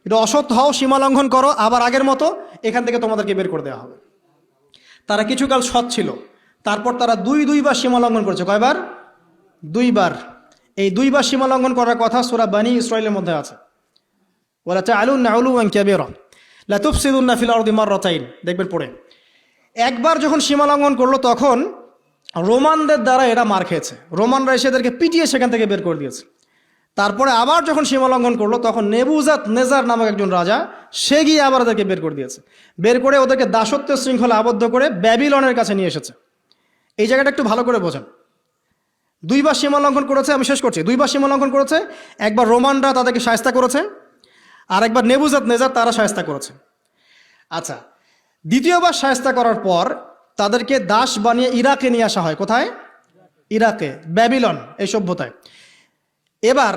S1: যদি অসৎ হও, সীমা লঙ্ঘন করো, আবার আগের মতো এখান থেকে তোমাদেরকে বের করে দেওয়া হবে। তারা কিছুকাল সৎ ছিল, তারপর তারা দুইবার সীমা লঙ্ঘন করেছে। কয়বার? 2 বার। এই 2 বার সীমা লঙ্ঘন করার কথা সূরা বনী ইসরাইলের মধ্যে আছে, ওয়ালা তাআলুন উলুওয়ান কাবীরা। লা তুফসিদুন্না ফিল আরদি মাররাতাইন, দেখবেন পড়ে। একবার যখন সীমা লঙ্ঘন করলো তখন রোমানদের দ্বারা এরা মার খেয়েছে, রোমানরা এসে এদেরকে পিটিয়ে সেখান থেকে বের করে দিয়েছে। তারপরে আবার যখন সীমা লঙ্ঘন করলো তখন নেবুজাত নেজার নামক একজন রাজা, সে গিয়ে আবার ওদেরকে বের করে দিয়েছে, বের করে ওদেরকে দাসত্বের শৃঙ্খলা আবদ্ধ করে ব্যাবিলনের কাছে নিয়ে এসেছে। এই জায়গাটা একটু ভালো করে বোঝেন। দুইবার সীমা লঙ্ঘন করেছে, আমি শেষ করছি, দুইবার সীমা লঙ্ঘন করেছে। একবার রোমানরা তাদেরকে শায়েস্তা করেছে, আর একবার নেবুজাত নেজার তারা শায়েস্তা করেছে। আচ্ছা, দ্বিতীয়বার শায়েস্তা করার পর তাদেরকে দাস বানিয়ে ইরাকে নিয়ে আসা হয়। কোথায়? ইরাকে, ব্যাবিলন এই সভ্যতায়। এবার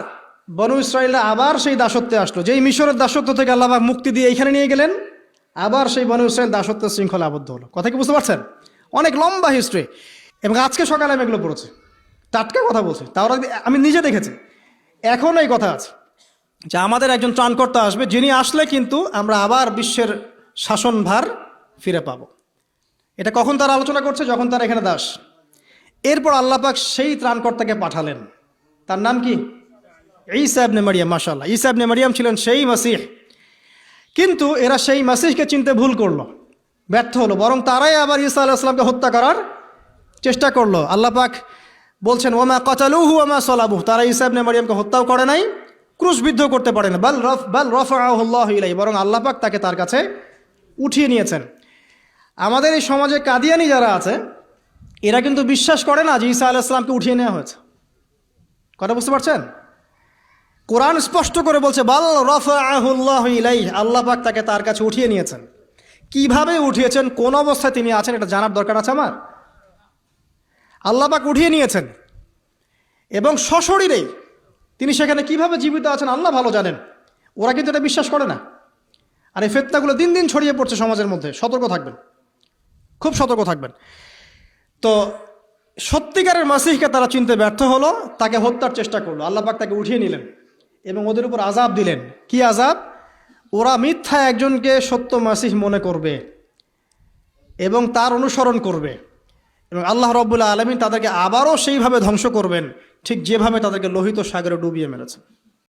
S1: বনু ইসরায়েলরা আবার সেই দাসত্বে আসলো, যেই মিশরের দাসত্ব থেকে আল্লাহ পাক মুক্তি দিয়ে এইখানে নিয়ে গেলেন, আবার সেই বনু ইসরায়েল দাসত্বের শৃঙ্খলা আবদ্ধ হলো। কথা কি বুঝতে পারছেন? অনেক লম্বা হিস্ট্রি। এবং আজকে সকালে আমি এগুলো পড়েছি, টাটকা কথা বলছি, তাও আমি নিজে দেখেছি। এখন এই কথা আছে যে আমাদের একজন ত্রাণকর্তা আসবে, যিনি আসলে কিন্তু আমরা আবার বিশ্বের শাসনভার ফিরে পাব। এটা কখন তারা আলোচনা করছে? যখন তারা এখানে দাস। এরপর আল্লাহ পাক সেই ত্রাণকর্তাকে পাঠালেন, তার নাম কি? ঈসা ইবনে মারিয়াম। মাশাআল্লাহ, ঈসা ইবনে মারিয়াম ছিলেন সেই মাসিহ। কিন্তু এরা সেই মাসিহকে চিনতে ভুল করলো, ব্যর্থ হলো, বরং তারাই আবার ঈসা আলাইহিস সালামকে হত্যা করার চেষ্টা করলো। আল্লাহ পাক বলছেন ওয়ামা কাতালুহু ওয়ামা সালাবুহু, তারা ঈসা ইবনে মারিয়ামকে হত্যাও করে নাই, ক্রুশবিদ্ধ করতে পারে না। বাল রাফাআহু আল্লাহু ইলাইহি, বরং আল্লাহ পাক তাকে তার কাছে উঠিয়ে নিয়েছেন। আমাদের এই সমাজে কাদিয়ানি যারা আছে, এরা কিন্তু বিশ্বাস করে না যে ঈসা আলাইহিস সালামকে উঠিয়ে নেওয়া হয়েছে। কথা বুঝতে পারছেন? কোরআন স্পষ্ট করে বলছে বাল রাফাআহু আল্লাহু ইলাইহি, আল্লাহ পাক তাকে তার কাছে উঠিয়ে নিয়েছেন। কিভাবে উঠিয়েছেন, কোন অবস্থায় তিনি আছেন, এটা জানার দরকার আছে আমার। আল্লাহ পাক উঠিয়ে নিয়েছেন এবং সশরীরেই তিনি সেখানে কিভাবে জীবিত আছেন আল্লাহ ভালো জানেন। ওরা কিন্তু এটা বিশ্বাস করে না। আর এই ফিতনাগুলো দিন দিন ছড়িয়ে পড়ছে সমাজের মধ্যে। সতর্ক থাকবেন, খুব সতর্ক থাকবেন। তো সত্যিকারের মাসিহকে তারা চিনতে ব্যর্থ হলো, তাকে হত্যার চেষ্টা করলো। আল্লাহ পাক তাকে উঠিয়ে নিলেন এবং ওদের উপর আযাব দিলেন। কি আযাব? ওরা মিথ্যা একজনকে সত্য মাসিহ মনে করবে এবং তার অনুসরণ করবে, এবং আল্লাহ রাব্বুল আলামিন তাদেরকে আবারও সেইভাবে ধ্বংস করবেন, ঠিক যেভাবে তাদেরকে লোহিত সাগরে ডুবিয়ে মেরেছেন।